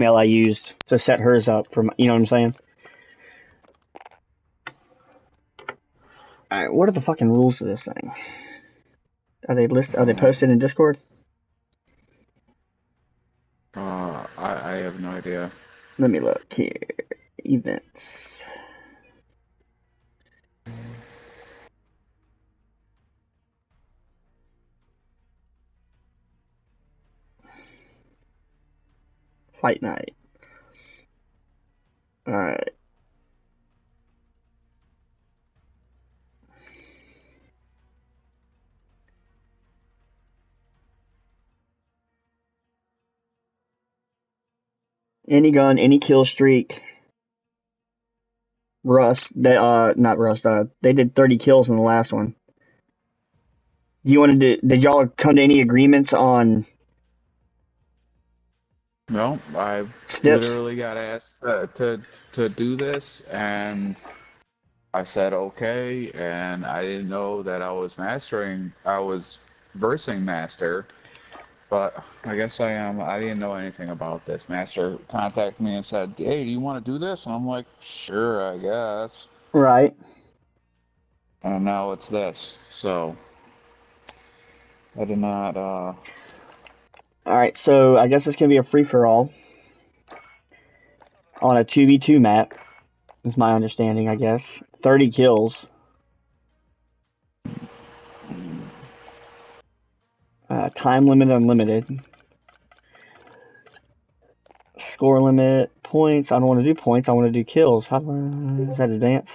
email I used to set hers up for my, you know what I'm saying? Alright, what are the fucking rules to this thing? Are they posted in Discord? I have no idea. Let me look here. Events. Fight night. Alright. Any gun, any kill streak. Rust. Not Rust. They did 30 kills in the last one. Do you want to do? Did y'all come to any agreements on No, I snips? literally got asked to do this, and I said okay, and I didn't know that I was mastering. I was versing master, but I guess I am. I didn't know anything about this. Master contacted me and said, "Hey, do you want to do this?" And I'm like, "Sure, I guess." Right. And now it's this. So I did not. Alright, so I guess it's gonna be a free for all on a 2v2 map. Is my understanding, I guess. 30 kills. Time limit unlimited. Score limit, points. I don't want to do points. I want to do kills. How is that advanced?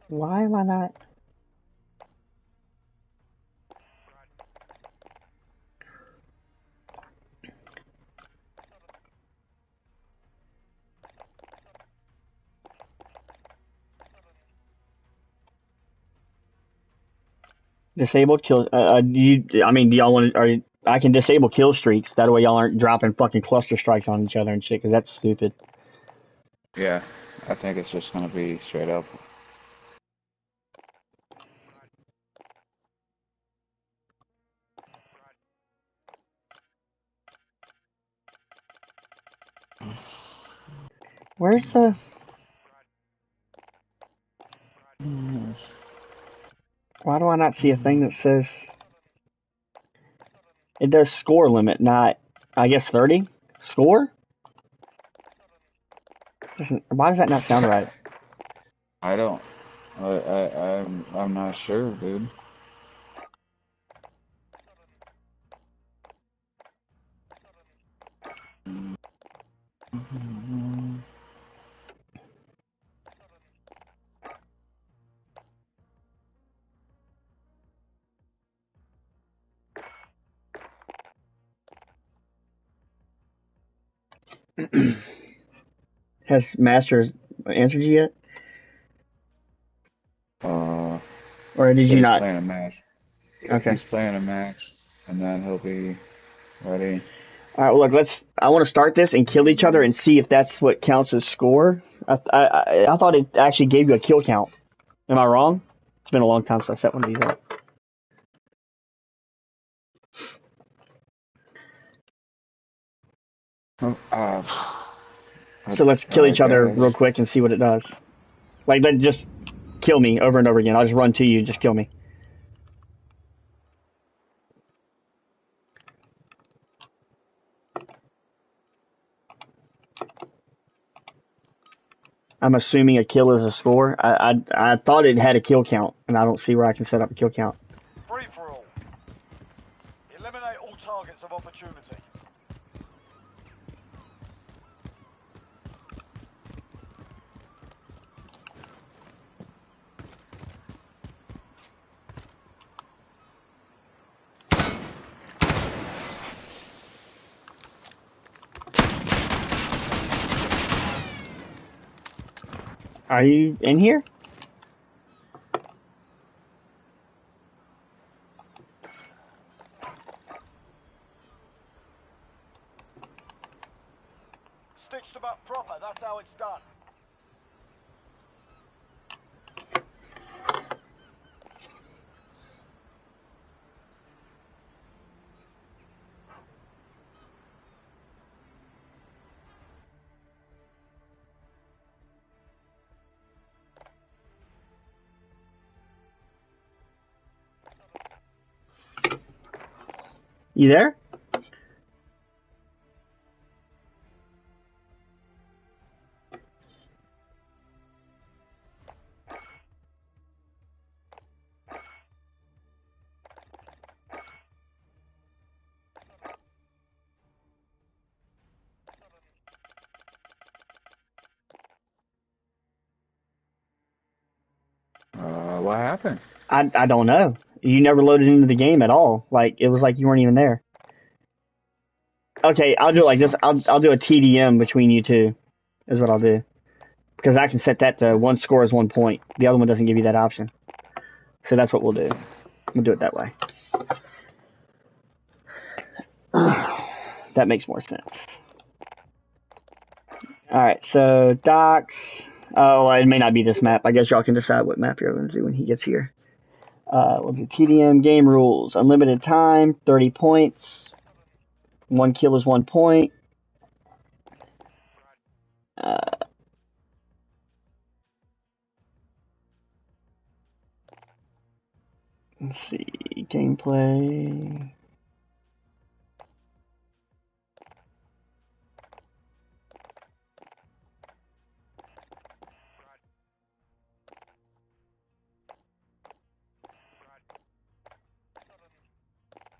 Why am I not? Disabled kill. Do y'all want to? I can disable kill streaks. That way, y'all aren't dropping fucking cluster strikes on each other and shit. Because that's stupid. Yeah, I think it's just gonna be straight up. Where's the? Why do I not see a thing that says it does score limit? Not, I guess 30 score. Why does that not sound right? I don't. I'm not sure, dude. Has Masters answered you yet, or did Said you he's not? playing a match. Okay. He's playing a match, and then he'll be ready. All right. Well, look. I want to start this and kill each other and see if that's what counts as score. I thought it actually gave you a kill count. Am I wrong? It's been a long time since I set one of these up. Oh, So let's kill I each other real guess. quick and see what it does. Like, just kill me over and over again. I'll just run to you and just kill me. I'm assuming a kill is a score. I thought it had a kill count, and I don't see where I can set up a kill count. Free for all. Eliminate all targets of opportunity. Are you in here? Stitched them up proper, that's how it's done. You there? What happened? I don't know. You never loaded into the game at all. Like, it was like you weren't even there. Okay, I'll do it like this. I'll do a TDM between you two, is what I'll do. Because I can set that to one score is 1 point. The other one doesn't give you that option. So that's what we'll do. We'll do it that way. That makes more sense. Alright, so docks. Oh, it may not be this map. I guess y'all can decide what map you're going to do when he gets here. We'll do TDM game rules. Unlimited time, 30 points. 1 kill is 1 point. Let's see. Gameplay.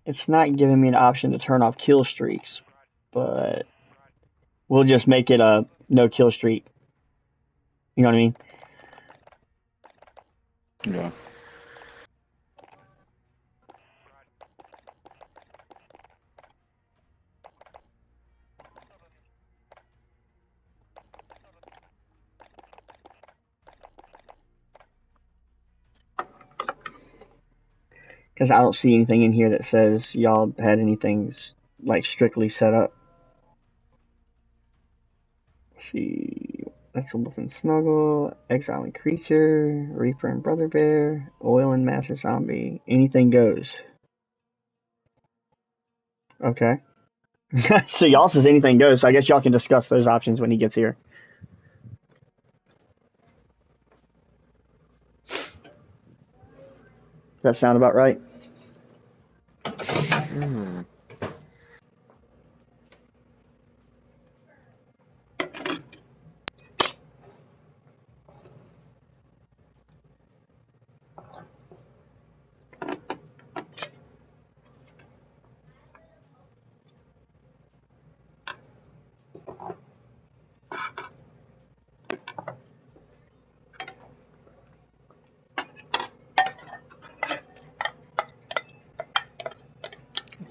It's not giving me an option to turn off kill streaks, but we'll just make it a no kill streak. You know what I mean? Yeah. Because I don't see anything in here that says y'all had anything like strictly set up. Let's see. Excellent and Snuggle, Exile and Creature, Reaper and Brother Bear, Oil and Master Zombie. Anything goes. Okay. So y'all says anything goes, so I guess y'all can discuss those options when he gets here. Does that sound about right?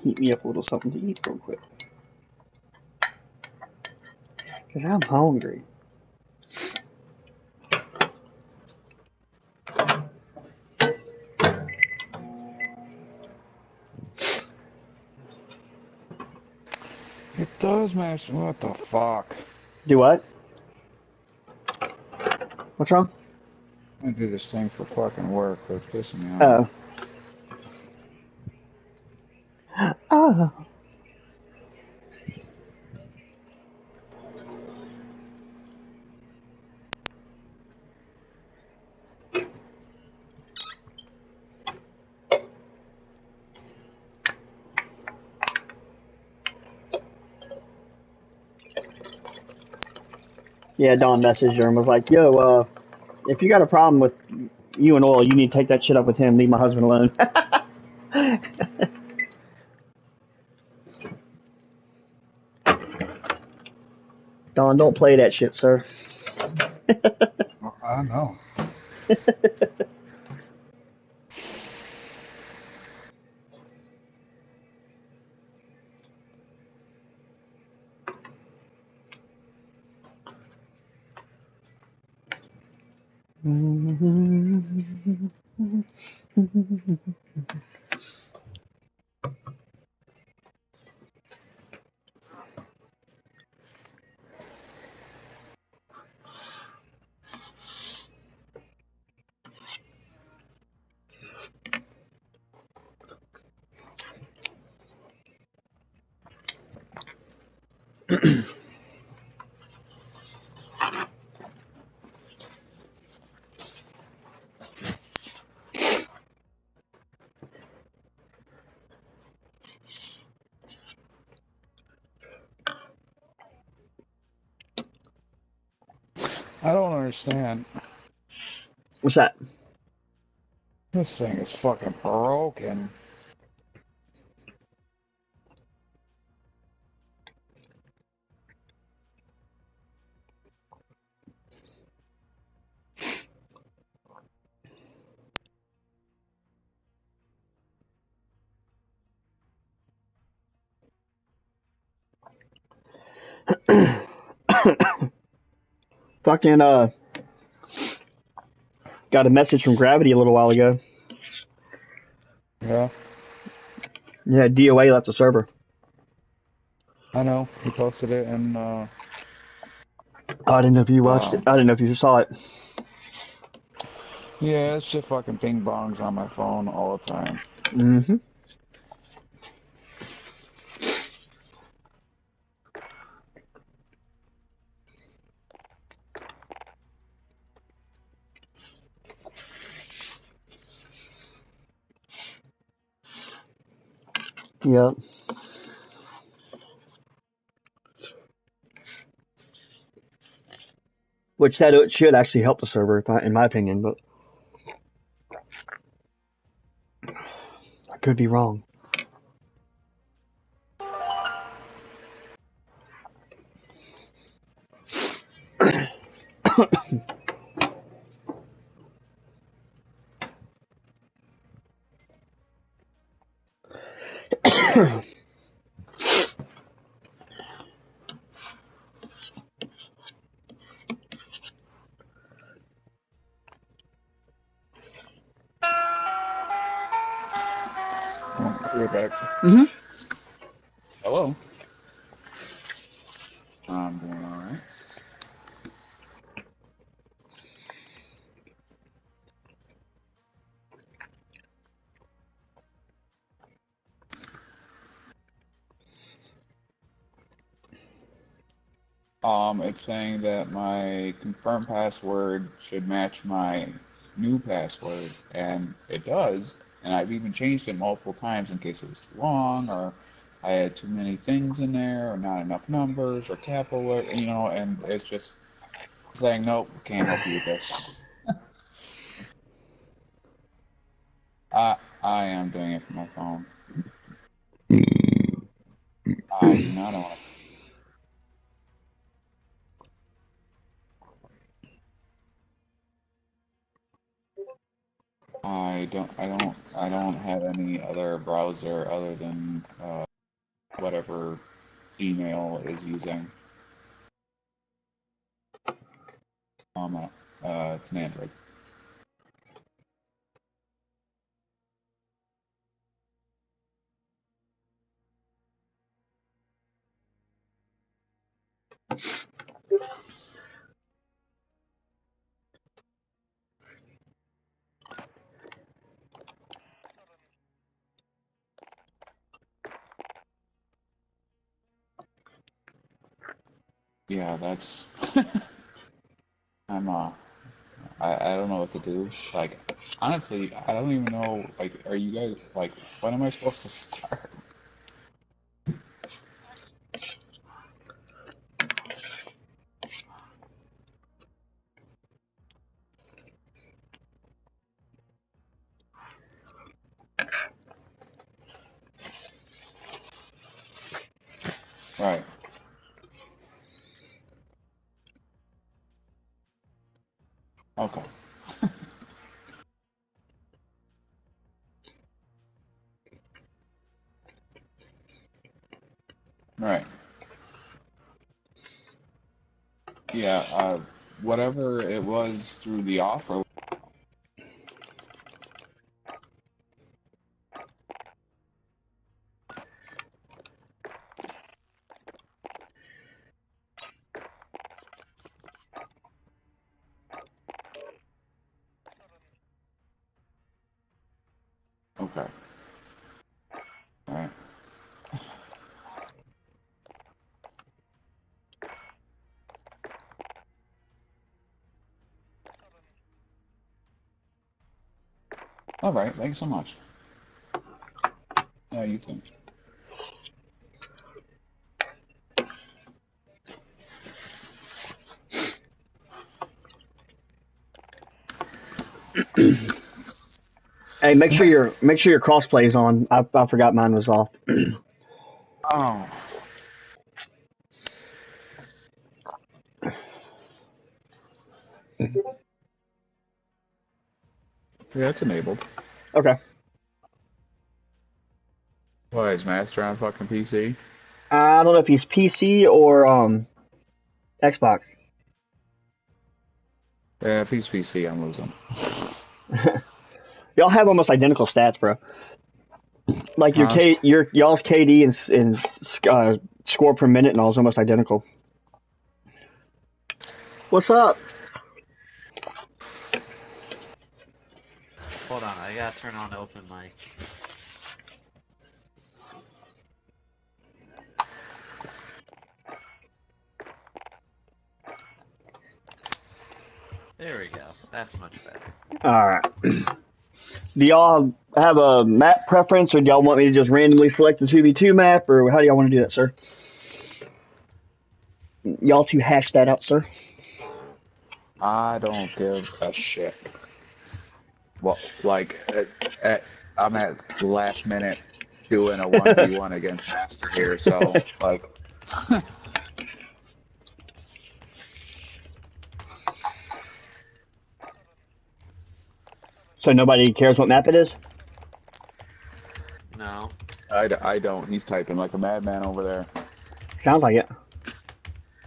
Heat me up a little something to eat real quick. Because I'm hungry. It does, man. What the fuck? Do what? What's wrong? I'm gonna do this thing for fucking work, but it's pissing me off. Oh. Oh. Yeah, Don messaged her and was like, yo, if you got a problem with you and Oil, you need to take that shit up with him. Leave my husband alone. Don, don't play that shit, sir. Well, I know. I don't understand. What's that? This thing is fucking broken. Fucking got a message from Gravity a little while ago. Yeah, Yeah, DOA left the server. I know. He posted it and Oh, I didn't know if you watched it. I didn't know if you saw it. yeah, it's just fucking ping bongs on my phone all the time. Mm-hmm. Yep. Which that it should actually help the server, in my opinion, but I could be wrong. Oh, we're back. Mm-hmm. Hello. I'm doing alright. It's saying that my confirmed password should match my new password, and it does. And I've even changed it multiple times in case it was too long, or I had too many things in there, or not enough numbers, or capital, or, and it's just saying, nope, can't help you with this. I am doing it from my phone. I do not own it. I don't have any other browser other than whatever Gmail is using. It's an Android. Yeah, that's. I'm I don't know what to do. Like, honestly, I don't even know. Like, are you guys like? When am I supposed to start? Right. Okay. Right. Yeah. Whatever it was through the offer. Okay. All right. All right. Thanks so much. Yeah, you too. Hey, make sure your crossplay is on. I forgot mine was off. Oh. Yeah, it's enabled. Okay. Why is Master on fucking PC? I don't know if he's PC or Xbox. Yeah, if he's PC, I'm losing. Y'all have almost identical stats, bro. Like Huh? y'all's KD and score per minute and all is almost identical. What's up? Hold on, I gotta turn on open mic. There we go. That's much better. All right. Do y'all have a map preference, or do y'all want me to just randomly select the 2v2 map, or how do y'all want to do that, sir? Y'all two hash that out, sir. I don't give a shit. Well, like, I'm at the last minute doing a 1v1 against Master here, so, like... So nobody cares what map it is? No. I don't. He's typing like a madman over there. Sounds like it.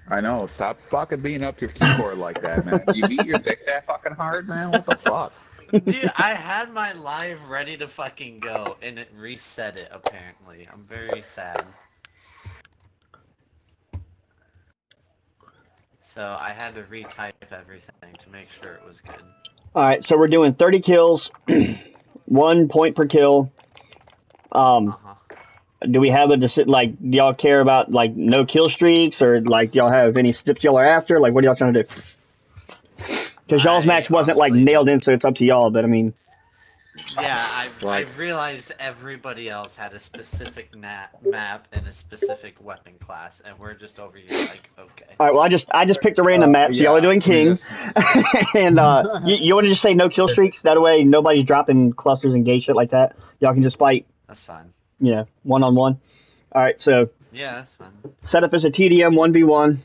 I know. Stop fucking beating up your keyboard like that, man. You beat your dick that fucking hard, man? What the fuck? Dude, I had my live ready to fucking go, and it reset it, apparently. I'm very sad. So I had to retype everything to make sure it was good. Alright, so we're doing 30 kills, 1 point per kill. Do we have like, do y'all care about, like, no kill streaks, or, like, do y'all have any steps y'all are after? Like, what are y'all trying to do? Because y'all's match wasn't, like, nailed in, so it's up to y'all, but, I mean... Yeah, I realized everybody else had a specific map and a specific weapon class, and we're just over here like, okay. Alright, well, I just picked a random map, so y'all are doing King. And, you want to just say no kill streaks? That way, nobody's dropping clusters and gay shit like that. Y'all can just fight, That's fine. you know, one-on-one. Alright, so... Yeah, that's fine. Setup is a TDM 1v1.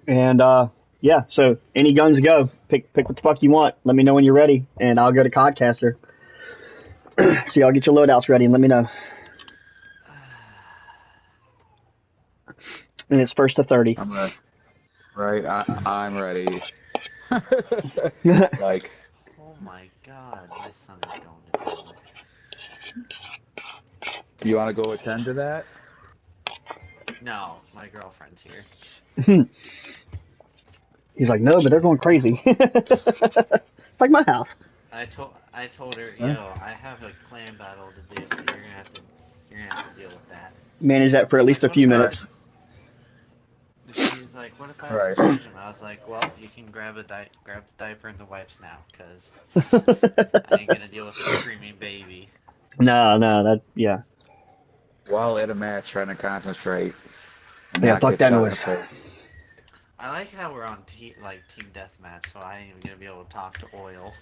And, yeah, so any guns go. Pick what the fuck you want. Let me know when you're ready, and I'll go to Codcaster. So y'all get your loadouts ready and let me know. And it's first to 30. I'm ready. Right, I'm ready. Like... Oh my god, my son is going to town. You want to go attend to that? No, my girlfriend's here. He's like, no, but they're going crazy. It's like my house. I told her, yo, I have a clan battle to do, so you're gonna have to deal with that. Manage that for at least a few minutes. She's like, what if I have Right. to change them? I was like, well, you can grab the diaper and the wipes now, because I ain't gonna deal with a screaming baby. No, yeah. While at a match, trying to concentrate. And Yeah, not fuck get that shot in noise. the face. I like how we're on team deathmatch, so I ain't even gonna be able to talk to Oil.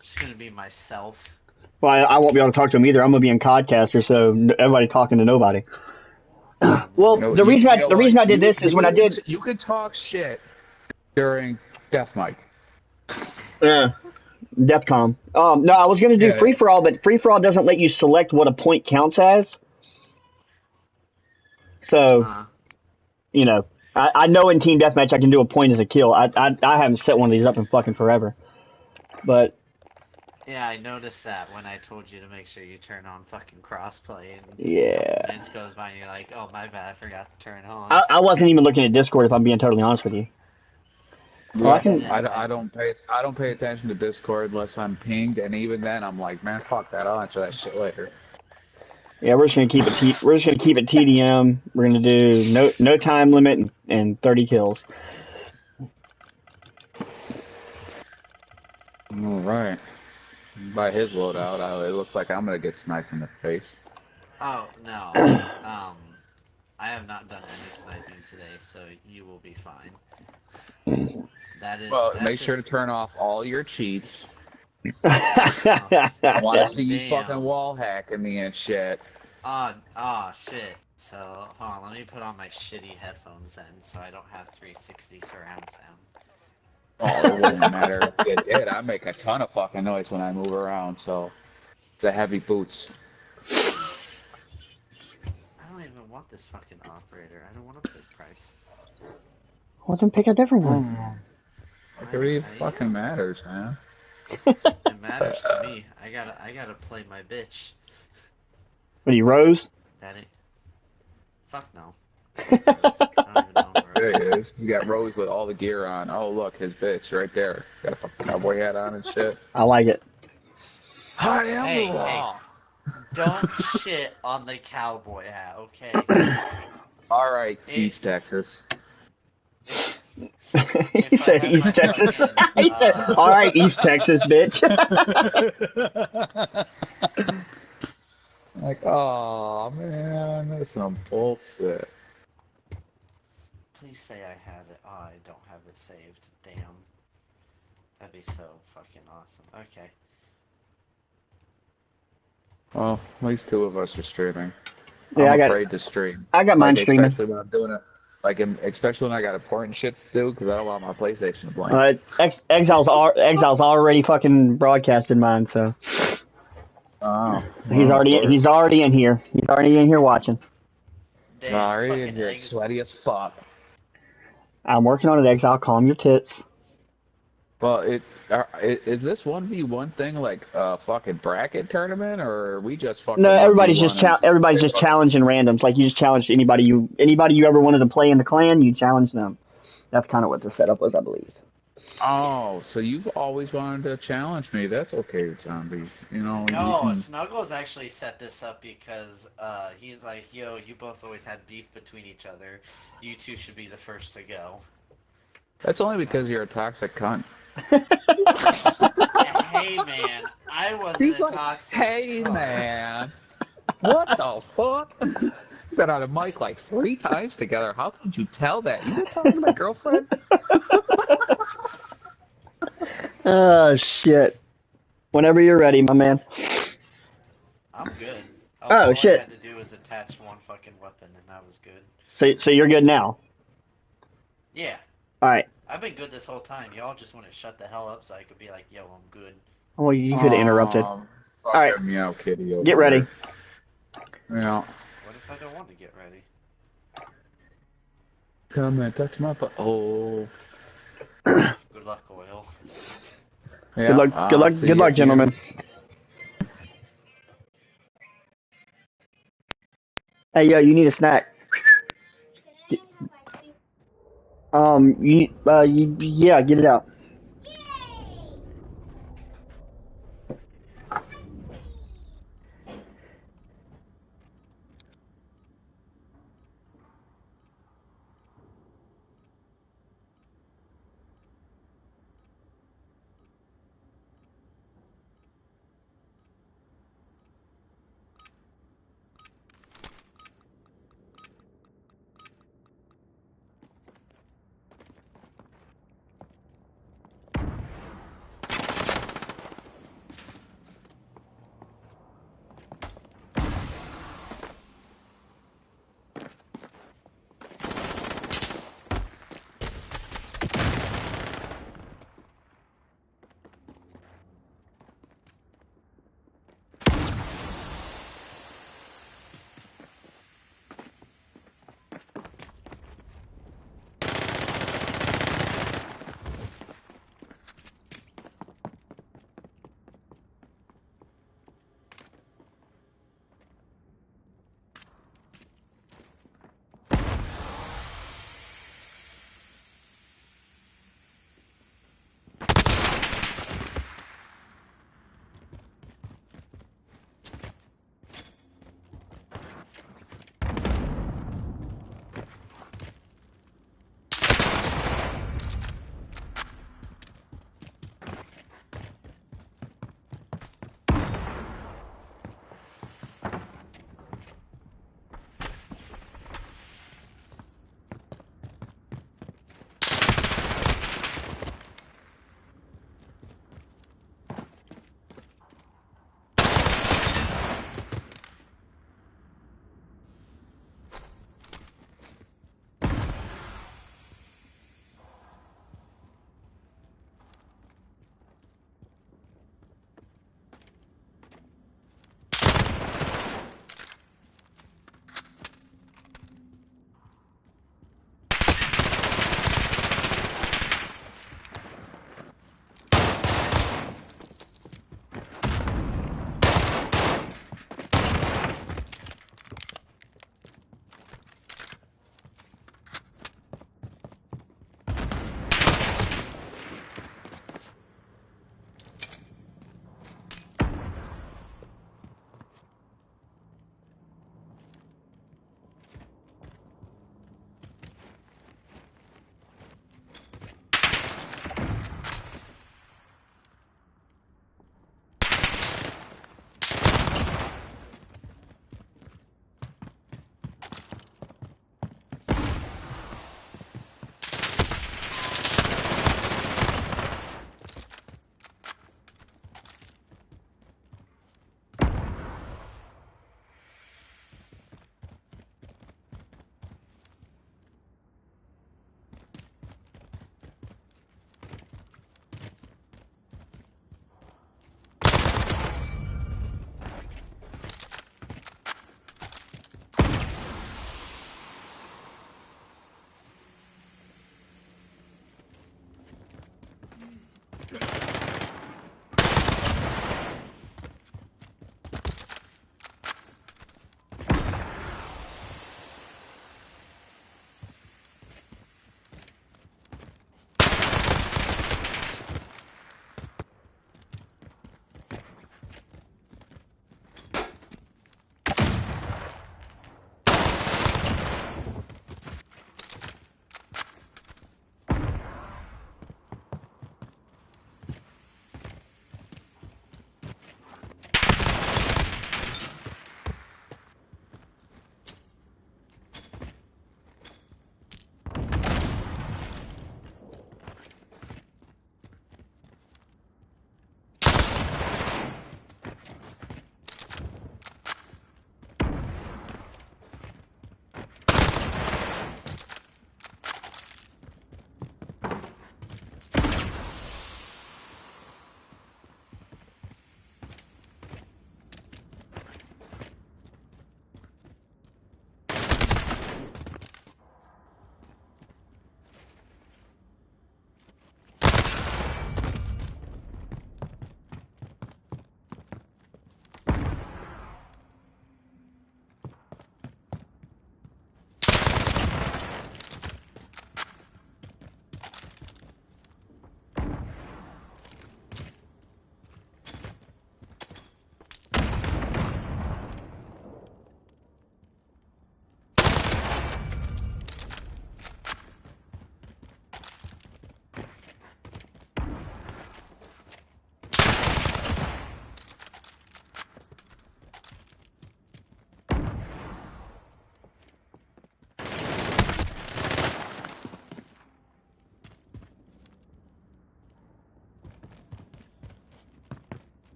Just gonna be myself. Well, I won't be able to talk to him either. I'm gonna be in Codcaster, so everybody talking to nobody. Well, You know, the reason I did this is when I did. You could talk shit during Death Mic. Yeah. Deathcom. No, I was gonna do free for all, but free for all doesn't let you select what a point counts as. So, you know, I know in team deathmatch I can do a point as a kill. I haven't set one of these up in fucking forever, but yeah, I noticed that when I told you to make sure you turn on fucking crossplay, and yeah, a couple minutes goes by and you're like, oh my bad, I forgot to turn it on. I wasn't even looking at Discord if I'm being totally honest with you. Yeah, I don't pay attention to Discord unless I'm pinged, and even then I'm like, man, fuck that. I'll answer that shit later. Yeah, we're just gonna keep it. We're just gonna keep it TDM. We're gonna do no time limit and 30 kills. All right. By his loadout, it looks like I'm gonna get sniped in the face. Oh no, I have not done any sniping today, so you will be fine. That is. Well, make sure to turn off all your cheats I want to see you Damn. fucking wall hacking me and shit. Shit. So, hold on, let me put on my shitty headphones then, so I don't have 360 surround sound. Oh, it wouldn't matter if it did. I make a ton of fucking noise when I move around, so it's a heavy boots. I don't even want this fucking operator. I don't want to put price. Well, then pick a different one. It really fucking matters, man. It matters to me. I gotta play my bitch. What are you, Rose? That ain't. Fuck no. Rose. I don't even know Rose. There he is. He's got Rose with all the gear on. Oh, look, his bitch right there. He's got a fucking cowboy hat on and shit. I like it. I am Hey, the law. Don't shit on the cowboy hat, okay? All right, East Texas. He said East Texas. He said, all right, East Texas, bitch. Like, oh man, that's some bullshit. Please say I have it. Oh, I don't have it saved. Damn. That'd be so fucking awesome. Okay. Well, at least two of us are streaming. Yeah, I'm afraid to stream. I got mine streaming. Especially when I'm doing it. Especially when I got important shit to do, because I don't want my PlayStation to blank. Exile's already fucking broadcasted mine, so Oh, he's already in here. He's already in here watching. Damn, already in fucking here, eggs. sweaty as fuck. I'm working on it, Exile. Calm your tits. Well, is this 1v1 thing like a fucking bracket tournament, or are we just fucking No, everybody's 1v1 just challenging randoms. Like you just challenge anybody you ever wanted to play in the clan, you challenge them. That's kind of what the setup was, I believe. Oh, so you've always wanted to challenge me. That's okay, Zombie. You know, No, you can... Snuggles actually set this up because he's like, yo, you both always had beef between each other. You two should be the first to go. That's only because you're a toxic cunt. Hey, man, I wasn't He's a like, toxic hey, cunt. man. What the fuck? We've been on a mic like 3 times together. How could you tell that? You been talking to my girlfriend? Oh, shit. Whenever you're ready, my man. I'm good. Oh, all shit. I had to do was attach one fucking weapon, and that was good. So you're good now? Yeah. Alright. I've been good this whole time. Y'all just want to shut the hell up so I could be like, yo, I'm good. Well, you could have interrupted. Alright. Meow kitty over Get ready. There. Yeah. What if I don't want to get ready? Come and touch my butt. Oh. Good luck, Oil. Yeah, Good luck, gentlemen. Hey, yo, you need a snack. Yeah, get it out.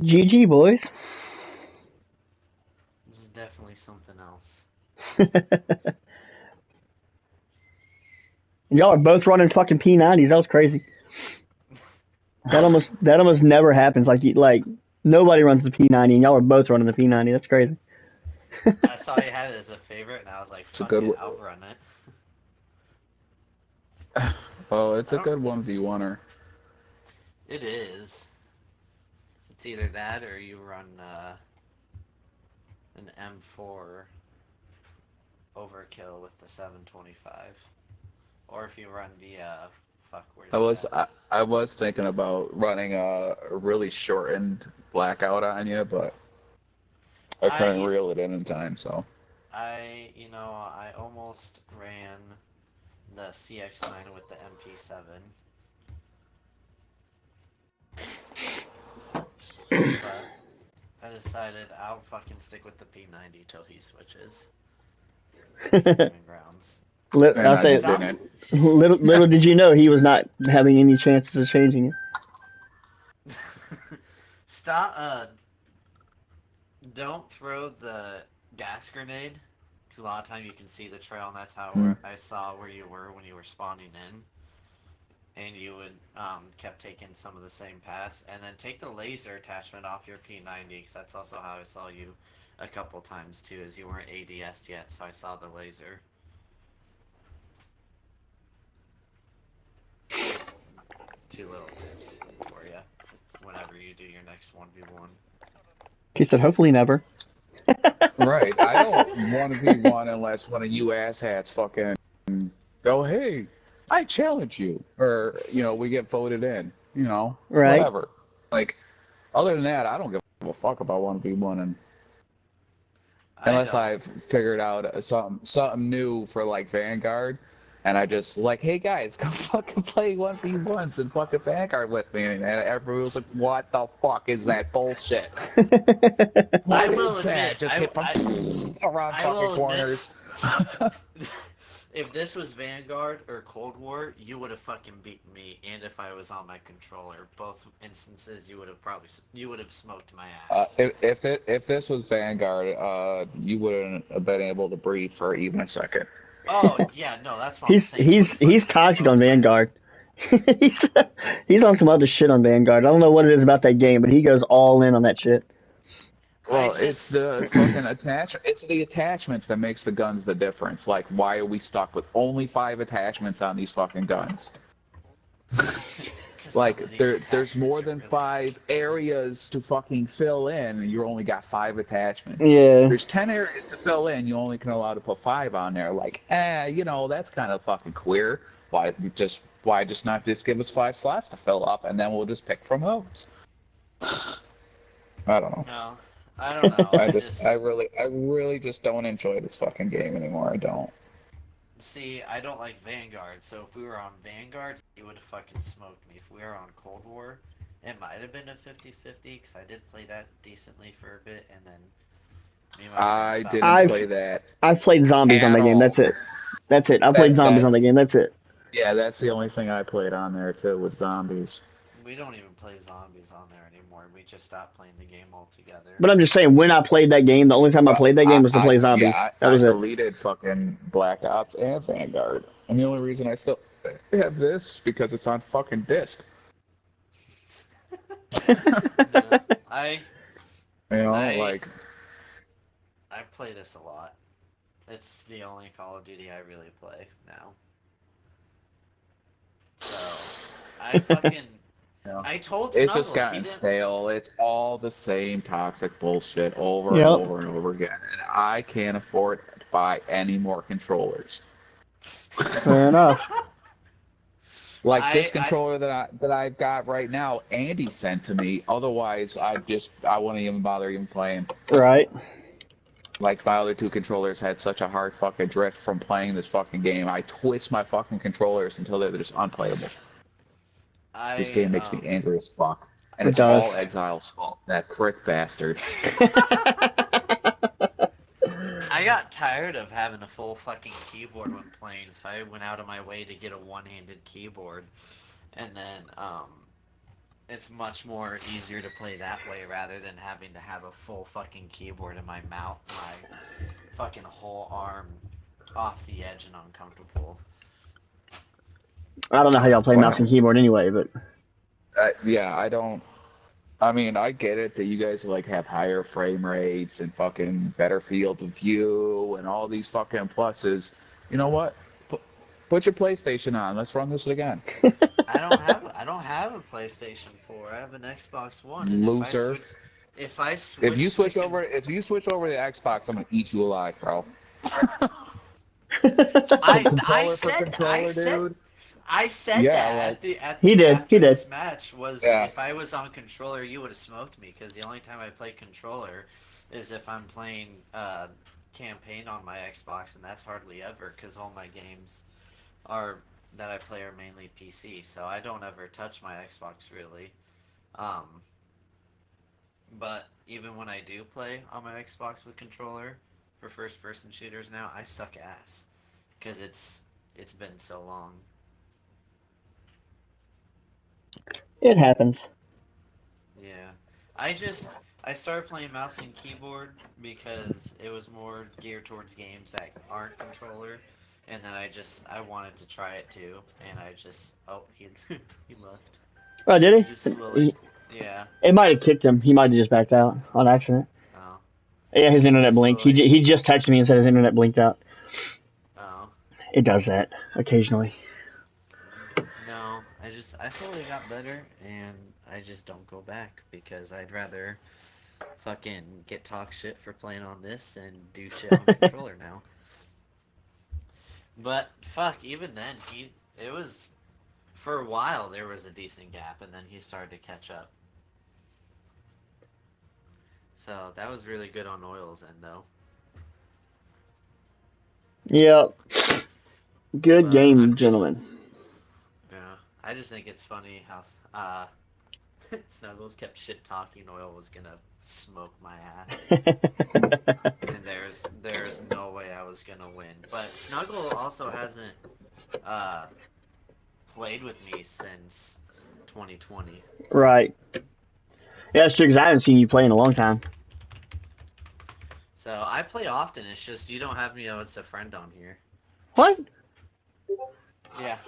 GG, boys. This is definitely something else. Y'all are both running fucking P90s. That was crazy. That almost never happens. Like nobody runs the P90, and y'all are both running the P90. That's crazy. I saw you had it as a favorite, and I was like, It's a fuck good it, one. I'll run it. Well, it's a good 1v1er. It is. It's either that or you run an M4 overkill with the 725. Or if you run the, where's I was thinking about running a really shortened blackout on you, but I couldn't reel it in time, so. I almost ran the CX9 with the MP7. But I decided I'll fucking stick with the P90 till he switches. Grounds. I'll say, little did you know he was not having any chances of changing it. Stop. Don't throw the gas grenade, because a lot of time you can see the trail, and that's how I saw where you were when you were spawning in. And you would kept taking some of the same paths, and then take the laser attachment off your P90, because that's also how I saw you a couple times too, as you weren't ADS'd yet, so I saw the laser. Just 2 little tips for you whenever you do your next 1v1. He said, hopefully never. Right. I don't 1v1 unless one of you asshats fucking go, hey, I challenge you. Or, we get voted in. Right. Whatever. Like, other than that, I don't give a fuck about 1v1. Unless I've figured out something new for, like, Vanguard. And I just, like, hey, guys, come fucking play 1v1s and fucking Vanguard with me. And everybody was like, what the fuck is that bullshit? I will admit, just hit around fucking corners. If this was Vanguard or Cold War, you would have fucking beaten me. And if I was on my controller, both instances, you would have smoked my ass. If this was Vanguard, you wouldn't have been able to breathe for even a second. Oh yeah, no, that's what I'm saying. He's toxic on Vanguard. he's on some other shit on Vanguard. I don't know what it is about that game, but he goes all in on that shit. Well, it's the fucking It's the attachments that makes the guns the difference. Like, why are we stuck with only 5 attachments on these fucking guns? Like, there's more than 5 areas to fucking fill in, and you only got 5 attachments. Yeah. There's 10 areas to fill in, you only can allow to put 5 on there. Like, that's kind of fucking queer. Why just not just give us 5 slots to fill up, and then we'll just pick from those? I don't know. No, I don't know. I really just don't enjoy this fucking game anymore. I don't. See, I don't like Vanguard, so if we were on Vanguard, you would have fucking smoked me. If we were on Cold War, it might have been a 50-50, because I did play that decently for a bit, and then me and my friends didn't play that. I've played zombies on the game, that's it. I played zombies on the game, that's it. Yeah, that's the only thing I played on there, too, was zombies. We don't even play zombies on there anymore. We just stopped playing the game altogether. But I'm just saying, when I played that game, the only time I played that game was to play zombies. That was I deleted fucking Black Ops and Vanguard. And the only reason I still have this is because it's on fucking disc. I play this a lot. It's the only Call of Duty I really play now. So, I fucking... I told Snuggles, it's just gotten stale. It's all the same toxic bullshit over and over and over again. And I can't afford to buy any more controllers. Fair enough. Like this controller that I've got right now, Andy sent to me. Otherwise, I wouldn't even bother even playing. Right. Like my other 2 controllers had such a hard fucking drift from playing this fucking game. I twist my fucking controllers until they're just unplayable. This game makes me angry as fuck. And it's all Exile's fault. That prick bastard. I got tired of having a full fucking keyboard when playing, so I went out of my way to get a one-handed keyboard. And then, it's much more easier to play that way rather than having to have a full fucking keyboard in my mouth, my fucking whole arm off the edge and uncomfortable. I don't know how y'all play mouse Well, and keyboard anyway, but yeah, I don't. I mean, I get it that you guys like have higher frame rates and fucking better field of view and all these fucking pluses. You know what? Put your PlayStation on. Let's run this again. I don't have a PlayStation 4. I have an Xbox One, and Loser. if I switch If you switch to over, if you switch over to the Xbox, I'm gonna eat you alive, bro. I said dude. I said Yeah, that like he did. after He did. this match was yeah. if I was on controller, you would have smoked me because the only time I play controller is if I'm playing campaign on my Xbox, and that's hardly ever because all my games are that I play are mainly PC, so I don't ever touch my Xbox really. Um, but even when I do play on my Xbox with controller for first-person shooters now, I suck ass because it's been so long. It happens. Yeah. I started playing mouse and keyboard because it was more geared towards games that aren't controller, and then I wanted to try it too, and he he left. Oh, did He he? just slowly yeah. It might have kicked him. He might have just backed out on accident. Oh. Yeah, his He internet just blinked. slowly He just texted me and said his internet blinked out. oh. It does that occasionally. No, I slowly got better, and I just don't go back because I'd rather fucking get talk shit for playing on this and do shit on controller now. But fuck, even then it was for a while there was a decent gap, and then he started to catch up. So that was really good on Oil's end though. Yep. Good But game, gentlemen. yeah, I just think it's funny how Snuggles kept shit talking Oil was gonna smoke my ass. And there's no way I was gonna win. But Snuggle also hasn't uh, played with me since 2020. Right. Yeah, that's true, because I haven't seen you play in a long time. So I play often. It's just you don't have me as a friend on here. What? Yeah.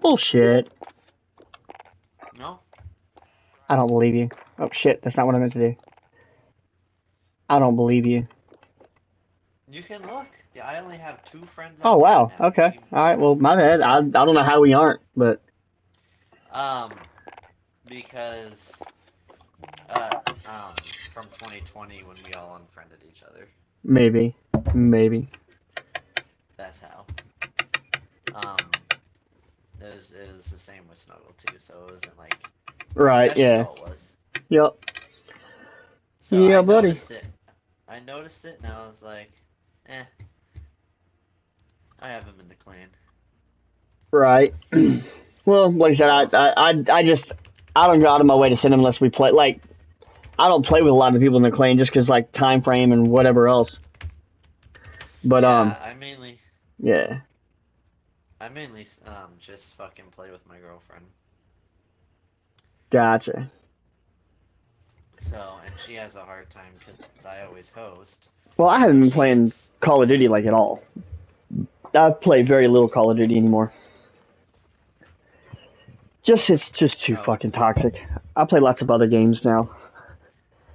Bullshit. No. I don't believe you. Oh, shit. That's not what I meant to do. I don't believe you. You can look. Yeah, I only have 2 friends. Oh, wow. Now. Okay. All right. Well, my bad. I don't know how we aren't, but. Because from 2020 when we all unfriended each other. Maybe. That's how. It was the same with Snuggle too, so it wasn't like Right, that's yeah. just all it was. Yep. So Yeah, I buddy. noticed it, and I was like, I have him in the clan. Right. Well, like I said, I don't go out of my way to send him unless we play. Like, I don't play with a lot of people in the clan just because, like, time frame and whatever else. But, yeah, yeah. I mainly just fucking play with my girlfriend. Gotcha. So, and she has a hard time because I always host. Well, I haven't So been she playing gets- Call of Duty, like, at all. I play very little Call of Duty anymore. It's just too Oh. fucking toxic. I play lots of other games now.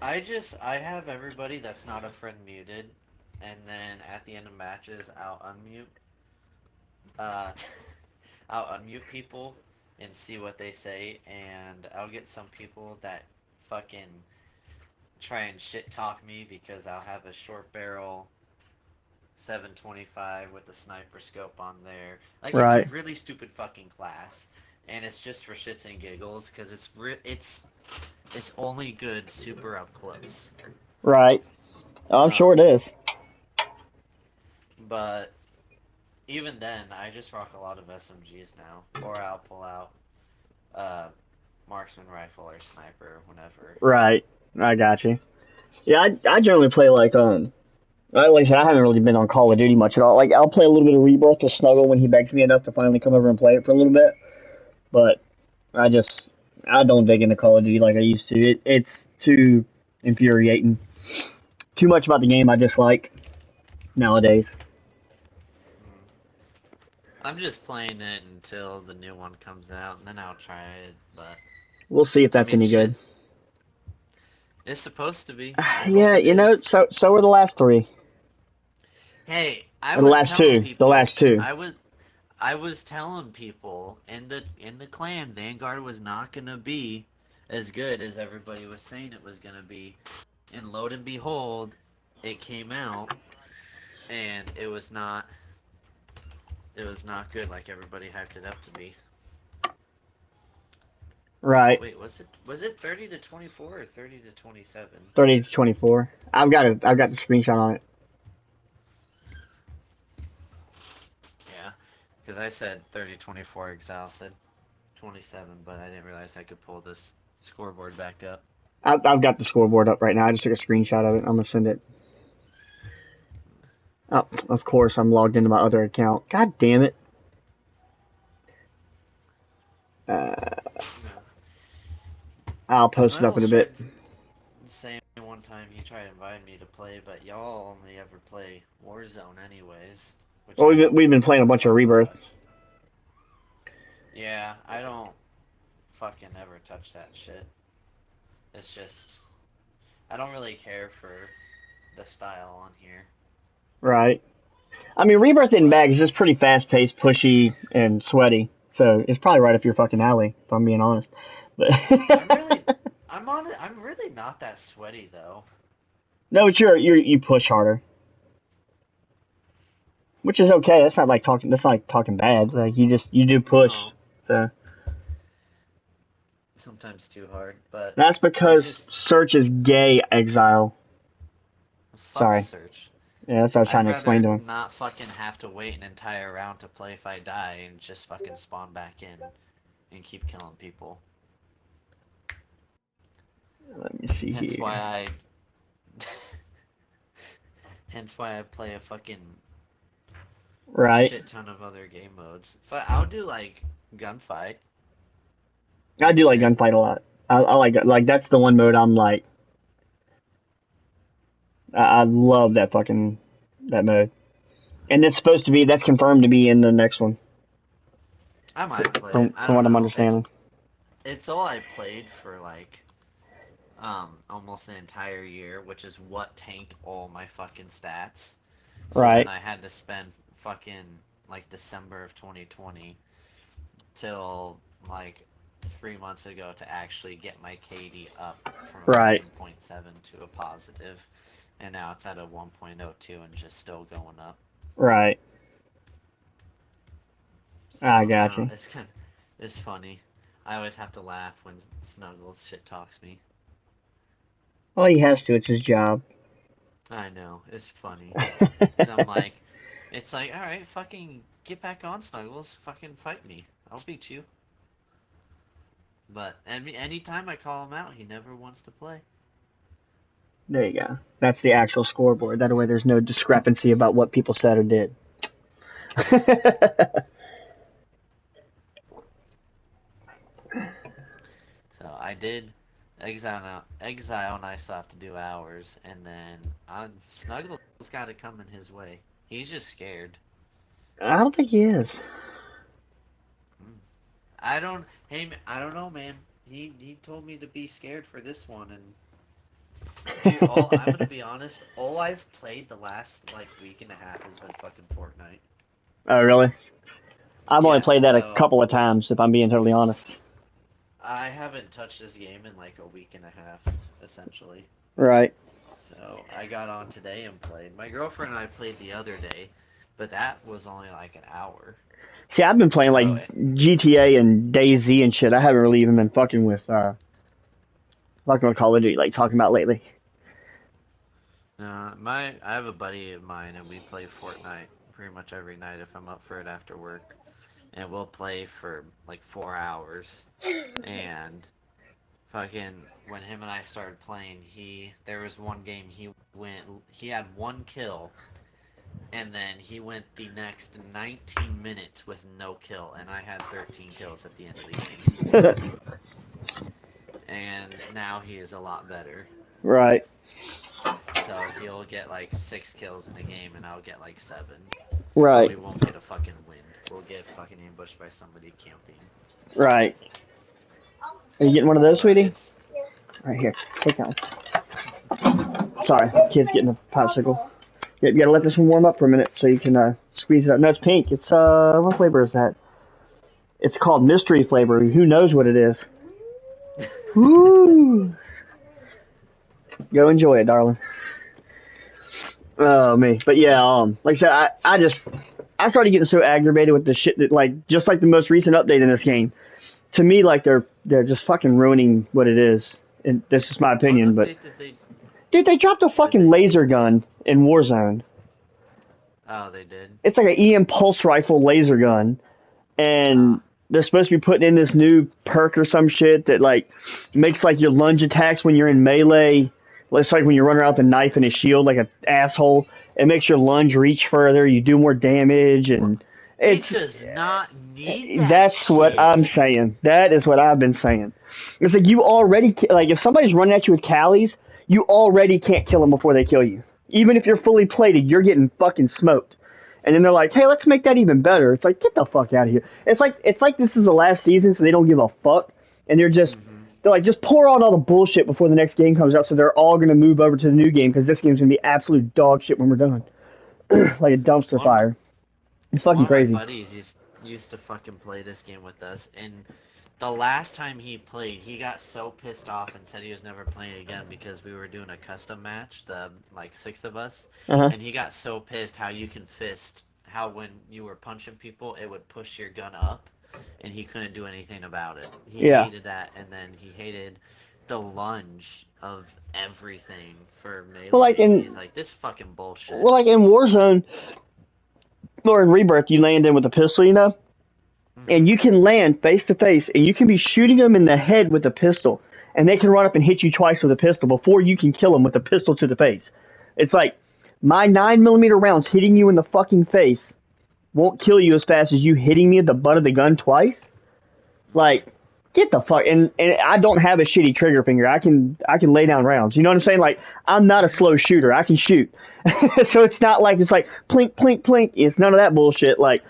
I have everybody that's not a friend muted, and then at the end of matches, I'll unmute. I'll unmute people and see what they say, and I'll get some people that fucking try and shit talk me because I'll have a short barrel 725 with the sniper scope on there. Like, Right. it's a really stupid fucking class, and it's just for shits and giggles because it's only good super up close. Right. Oh, I'm sure it is. But even then, I just rock a lot of SMGs now, or I'll pull out marksman rifle or sniper whenever. Right. I got you. Yeah, I generally play like I said, I haven't really been on Call of Duty much at all. Like, I'll play a little bit of Rebirth with Snuggle when he begs me enough to finally come over and play it for a little bit. But I just I don't dig into Call of Duty like I used to. It's too infuriating. Too much about the game I dislike nowadays. I'm just playing it until the new one comes out, and then I'll try it. But We'll see if I that's mean, any shit, good. it's supposed to be. I hope Yeah, it you know, is. so are the last three. Hey, I Or the was last telling two. The people, last two. I was telling people in the clan, Vanguard was not gonna be as good as everybody was saying it was gonna be. And lo and behold, it came out, and it was not good like everybody hyped it up to be. Right. Wait, was it 30 to 24 or 30 to 27? 30 to 24. I've got the screenshot on it. Yeah, because I said 30-24. Exile said 27, but I didn't realize I could pull this scoreboard back up. I've got the scoreboard up right now. I just took a screenshot of it. I'm gonna send it. Oh, of course, I'm logged into my other account. God damn it. Uh, No. I'll post it up in Snuggles a tried bit. saying one time he tried to invite me to play, but y'all only ever play Warzone anyways, which Well, I don't we've been playing a bunch of fucking Rebirth. touch. Yeah, I don't fucking ever touch that shit. It's just I don't really care for the style on here. Right. I mean, Rebirth in But bag is just pretty fast paced, pushy, and sweaty. So it's probably right up your fucking alley, if I'm being honest. But I'm really I'm really not that sweaty though. no, but you push harder, which is okay. That's not like talking. That's not like talking bad. Like you do push. No, So sometimes too hard, but that's it's because just Search is gay. Exile. fuck Sorry. search. Yeah, that's what I was I'd trying to explain rather to him. not fucking have to wait an entire round to play if I die and just fucking spawn back in and keep killing people. Let me see Hence why here. I hence why I play a fucking Right. shit ton of other game modes. But I'll do like gunfight I and do like shit. gunfight a lot. I like that's the one mode I'm like I love that fucking that mode. And it's supposed to be that's confirmed to be in the next one. I So, might play it. I from don't what I'm know. It's understanding. it's all I played for like almost an entire year, which is what tanked all my fucking stats. So then Right. I had to spend fucking like December of 2020 till like 3 months ago to actually get my KD up from a Right. 1.7 to a positive, and now it's at a 1.02 and just still going up. Right. So I got you. it's funny. I always have to laugh when Snuggles shit talks me. Well, he has to. It's his job. I know, it's funny. Cause I'm like, it's like, all right, fucking get back on, Snuggles. Fucking fight me. I'll beat you. But anytime I call him out, he never wants to play. There you go. That's the actual scoreboard. That way, there's no discrepancy about what people said or did. So I did Exile, and I still have to do hours, and then Snuggles got it coming his way. He's just scared. I don't think he is. Mm. I don't know, man. He told me to be scared for this one, and dude, I'm gonna be honest. All I've played the last like week and a half has been fucking Fortnite. Oh, really? I've only Yeah, played that a so couple of times, if I'm being totally honest. I haven't touched this game in like a week and a half, essentially. Right. So I got on today and played. My girlfriend and I played the other day, but that was only like an hour. See, I've been playing like So GTA and DayZ and shit. I haven't really even been fucking with Call of Duty, like talking about lately. I have a buddy of mine, and we play Fortnite pretty much every night if I'm up for it after work, and we'll play for like 4 hours. And fucking when him and I started playing, there was one game he had one kill, and then he went the next 19 minutes with no kill, and I had 13 kills at the end of the game. and now he is a lot better. Right. So he'll get like 6 kills in a game, and I'll get like 7. But Right. we won't get a fucking win. We'll get fucking ambushed by somebody camping. Right. Are you getting one of those, sweetie? It's... Right here. Take that one. Sorry, kid's getting a popsicle. You gotta let this one warm up for a minute so you can squeeze it up. No, it's pink. It's what flavor is that? It's called mystery flavor. Who knows what it is? Woo! Go enjoy it, darling. Oh me, but yeah, like I said, I started getting so aggravated with the shit that like just like the most recent update in this game. To me, like they're just fucking ruining what it is, and this is my opinion. But dude, they dropped a fucking laser gun in Warzone. Oh, they did. It's like an EM pulse rifle laser gun, and they're supposed to be putting in this new perk or some shit that like makes like your lunge attacks when you're in melee. It's like when you run around with a knife and a shield like an asshole. It makes your lunge reach further. You do more damage, and it does not need that. That's shit. what I'm saying. That is what I've been saying. It's like you already like if somebody's running at you with Callies, you already can't kill them before they kill you. Even if you're fully plated, you're getting fucking smoked. And then they're like, "Hey, let's make that even better." It's like, get the fuck out of here. It's like this is the last season, so they don't give a fuck, and they're just. They're like, just pour out all the bullshit before the next game comes out so they're all going to move over to the new game because this game's going to be absolute dog shit when we're done. Like a dumpster fire. It's fucking crazy. My buddies used to fucking play this game with us, and the last time he played, he got so pissed off and said he was never playing again because we were doing a custom match, the like 6 of us, and he got so pissed how you can fist, how when you were punching people, it would push your gun up. And he couldn't do anything about it. He hated that, and then he hated the lunge of everything for melee. Well, like he's like, this fucking bullshit. Well, like in Warzone or in Rebirth, you land in with a pistol, you know? And you can land face to face, and you can be shooting them in the head with a pistol, and they can run up and hit you twice with a pistol before you can kill them with a pistol to the face. It's like, my 9mm rounds hitting you in the fucking face won't kill you as fast as you hitting me at the butt of the gun twice. Like, get the fuck. And I don't have a shitty trigger finger. I can lay down rounds. You know what I'm saying? Like, I'm not a slow shooter. I can shoot. So it's not like it's like plink, plink, plink. It's none of that bullshit. Like,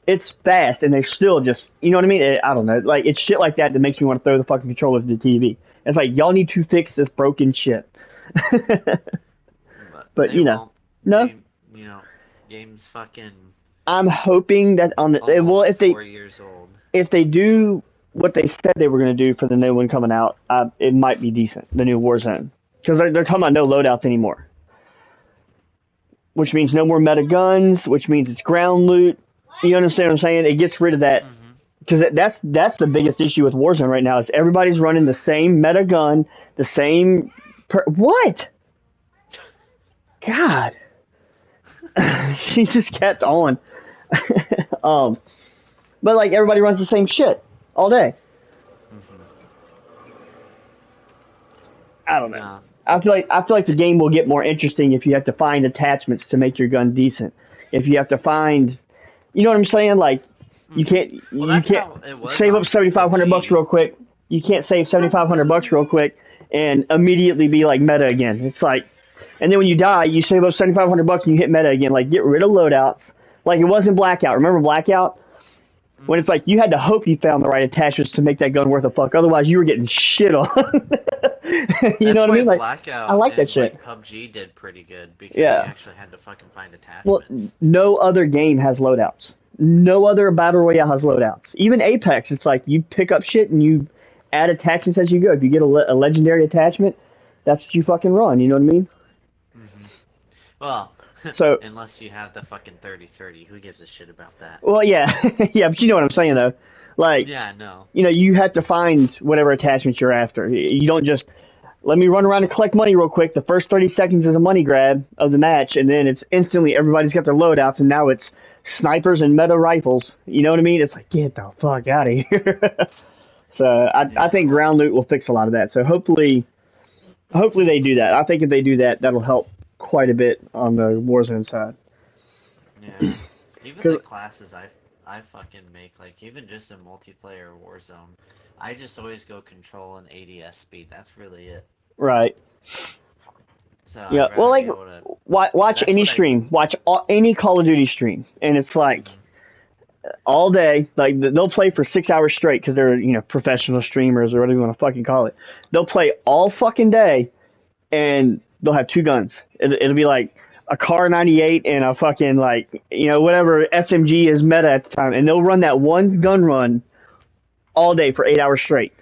it's fast, and they still just, you know what I mean? I don't know. Like, it's shit like that makes me want to throw the fucking controller to the TV. It's like, y'all need to fix this broken shit. But you know, game's fucking. I'm hoping that on the if they 4 years old. If they do what they said they were going to do for the new one coming out, it might be decent. The new Warzone, because they're talking about no loadouts anymore, which means no more meta guns, which means it's ground loot. You understand what I'm saying? It gets rid of that because that's the biggest issue with Warzone right now is everybody's running the same meta gun, the same what? God, she just kept on. But like everybody runs the same shit all day. I don't know. No. I feel like the game will get more interesting if you have to find attachments to make your gun decent. If you have to find, you know what I'm saying? Like you can't save up $7,500 real quick. You can't save $7,500 real quick and immediately be like meta again. It's like, and then when you die, you save up $7,500 and you hit meta again. Like get rid of loadouts. Like it wasn't Blackout. Remember Blackout? When it's like you had to hope you found the right attachments to make that gun worth a fuck. Otherwise, you were getting shit on. You know what I mean? Like Blackout I like that shit. Like PUBG did pretty good because you actually had to fucking find attachments. Well, no other game has loadouts. No other battle royale has loadouts. Even Apex, it's like you pick up shit and you add attachments as you go. If you get a legendary attachment, that's what you fucking run. You know what I mean? Well. So unless you have the fucking 30-30, who gives a shit about that? Well, yeah, yeah, but you know what I'm saying though. Like, yeah, no. You know, you have to find whatever attachments you're after. You don't just let me run around and collect money real quick. The first 30 seconds is a money grab of the match, and then it's instantly everybody's got their loadouts, and now it's snipers and meta rifles. You know what I mean? It's like get the fuck out of here. So I think ground loot will fix a lot of that. So hopefully they do that. I think if they do that, that'll help quite a bit on the Warzone side. Yeah. Even the classes I fucking make, like even just in multiplayer Warzone, I just always go control and ADS speed. That's really it. Right. So Yeah. I'd Well, rather be like able to. watch That's any what I. stream. Watch any Call of Duty stream, and it's like Mhm. all day. Like they'll play for 6 hours straight because they're professional streamers or whatever you want to fucking call it. They'll play all fucking day, and they'll have two guns. It'll be like a Car 98 and a fucking like whatever SMG is meta at the time, and they'll run that one gun run all day for 8 hours straight.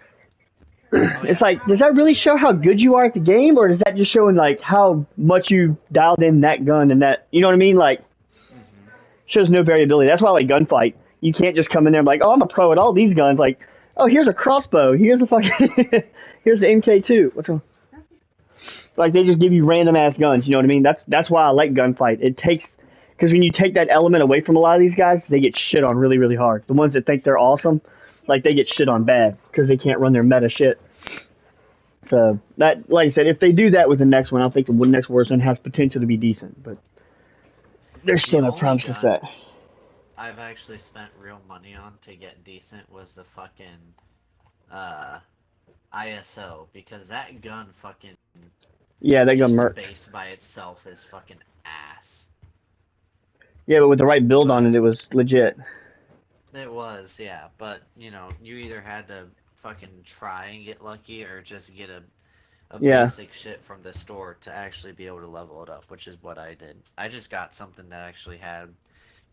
Oh It's yeah. like, does that really show how good you are at the game, or is that just showing like how much you dialed in that gun and that you know what I mean? Like, Mhm. shows no variability. That's why I like gunfight. You can't just come in there and be like, oh, I'm a pro at all these guns. Like, oh, here's a crossbow. Here's a fucking here's the MK2. What's wrong? Like they just give you random ass guns. You know what I mean? That's why I like gunfight. It takes because when you take that element away from a lot of these guys, they get shit on really really hard. The ones that think they're awesome, like they get shit on bad because they can't run their meta shit. So that, like I said, if they do that with the next one, I think the next Warzone has potential to be decent. But there's The still no only promises to gun that. I've actually spent real money on to get decent was the fucking uh, ISO because that gun fucking Yeah, that gun just the murked. base by itself is fucking ass. Yeah, but with the right build on But it, it was legit. it was, yeah. But you either had to fucking try and get lucky or just get a Yeah, basic shit from the store to actually be able to level it up, which is what I did. I just got something that actually had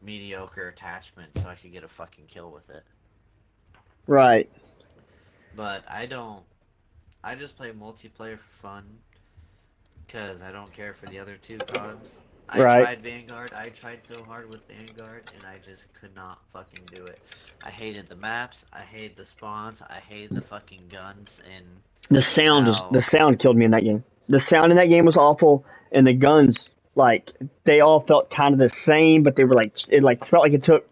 mediocre attachment so I could get a fucking kill with it. right, But I don't. I just play multiplayer for fun because I don't care for the other two CODs. I right. tried Vanguard. I tried so hard with Vanguard, and I just could not fucking do it. I hated the maps. I hated the spawns. I hated the fucking guns, and The how. sound killed me in that game. The sound in that game was awful, and the guns like they all felt kind of the same, but they were like it like felt like it took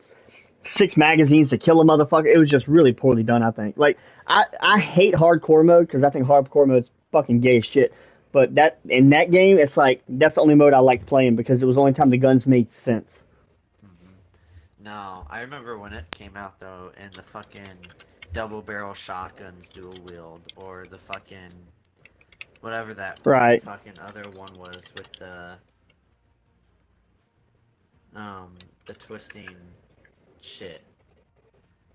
6 magazines to kill a motherfucker. It was just really poorly done. I think. Like I hate hardcore mode because I think hardcore mode is fucking gay as shit. But that in that game, it's like that's the only mode I like playing because it was the only time the guns made sense. Mhm. No, I remember when it came out though, and the fucking double barrel shotguns dual wield, or the fucking whatever that Right. fucking other one was with the twisting shit.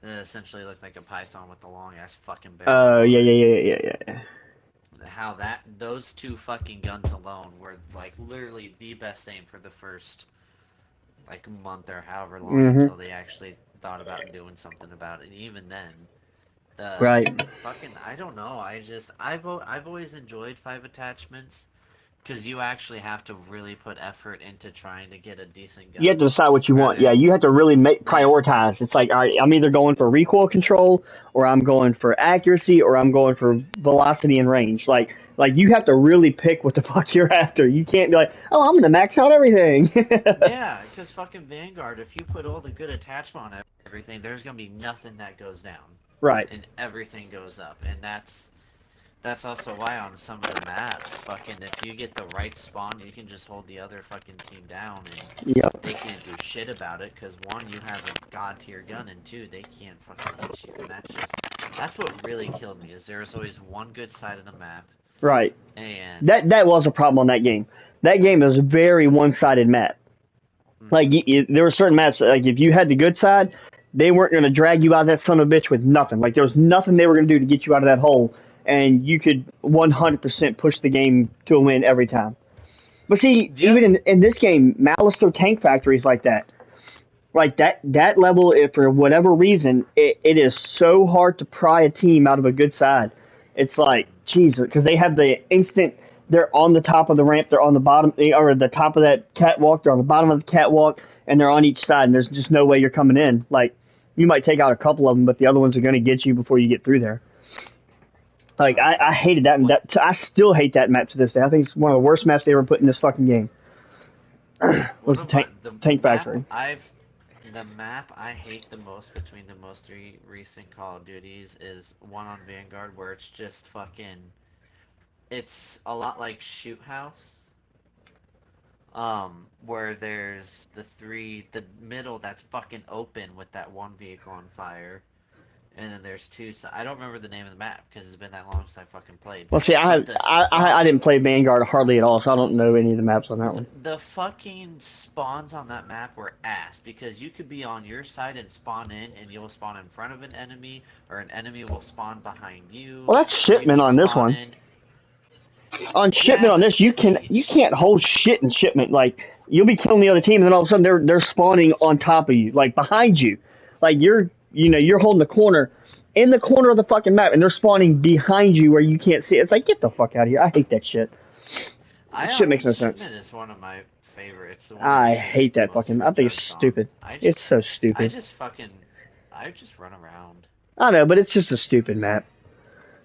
It essentially looked like a python with a long ass fucking barrel Yeah, on yeah, it. yeah, yeah, yeah, yeah. How that those two fucking guns alone were like literally the best thing for the first like month or however long Mhm. until they actually thought about doing something about it. And even then, the Right. fucking I don't know. I've always enjoyed five attachments because you actually have to really put effort into trying to get a decent You have gun. to decide what you want. Yeah, Rather, you have to really make yeah, prioritize. It's like, all right, I'm either going for recoil control, or I'm going for accuracy, or I'm going for velocity and range. Like you have to really pick what the fuck you're after. You can't be like, oh, I'm gonna max out everything. yeah, because fucking Vanguard, if you put all the good attachment on everything, there's gonna be nothing that goes down, Right. and everything goes up, and that's also why on some of the maps, fucking, if you get the right spawn, you can just hold the other fucking team down, and Yep. they can't do shit about it, because one, you have a god tier gun, and two, they can't fucking hit you, and that's what really killed me, is there's always one good side of the map, Right. and, That was a problem on that game. That game is a very one-sided map. Like mm-hmm, there were certain maps like if you had the good side, they weren't going to drag you out of that son of a bitch with nothing. Like there was nothing they were going to do to get you out of that hole, and you could 100% push the game to a win every time. But see, even yep, in this game, Malice or Tank Factories like that. Like that level, if for whatever reason, it is so hard to pry a team out of a good side. It's like mm-hmm. Jesus, because they have the instant. They're on the top of the ramp. They're on the bottom, or the top of that catwalk. They're on the bottom of the catwalk, and they're on each side. And there's just no way you're coming in. Like you might take out a couple of them, but the other ones are going to get you before you get through there. Like I hated that, and What I still hate that map to this day. I think it's one of the worst maps they ever put in this fucking game. One Was the of my tank factory? the map I hate the most between the most three recent Call of Duties is one on Vanguard where it's just fucking it's a lot like Shoot House. Where there's the middle that's fucking open with that one vehicle on fire. and then there's two. I don't remember the name of the map because it's been that long since I fucking played. Well, see, But I didn't play Vanguard hardly at all, so I don't know any of the maps on that one. the fucking spawns on that map were ass because you could be on your side and spawn in, and you'll spawn in front of an enemy, or an enemy will spawn behind you. Well, that's Or you shipment can on this spawn one. in. On Yeah, shipment on but this, you can't hold shit in shipment. Like you'll be killing the other team, and then all of a sudden they're spawning on top of you, like behind you. Like you're holding the corner in the corner of the fucking map, and they're spawning behind you where you can't see it. It's like get the fuck out of here. I hate that shit. That shit makes no sense. Shipment is one of my favorites. The one I I usually hate get the that most fucking. free I think it's jokes on. stupid. It's so stupid. I just run around. I know, but it's just a stupid map.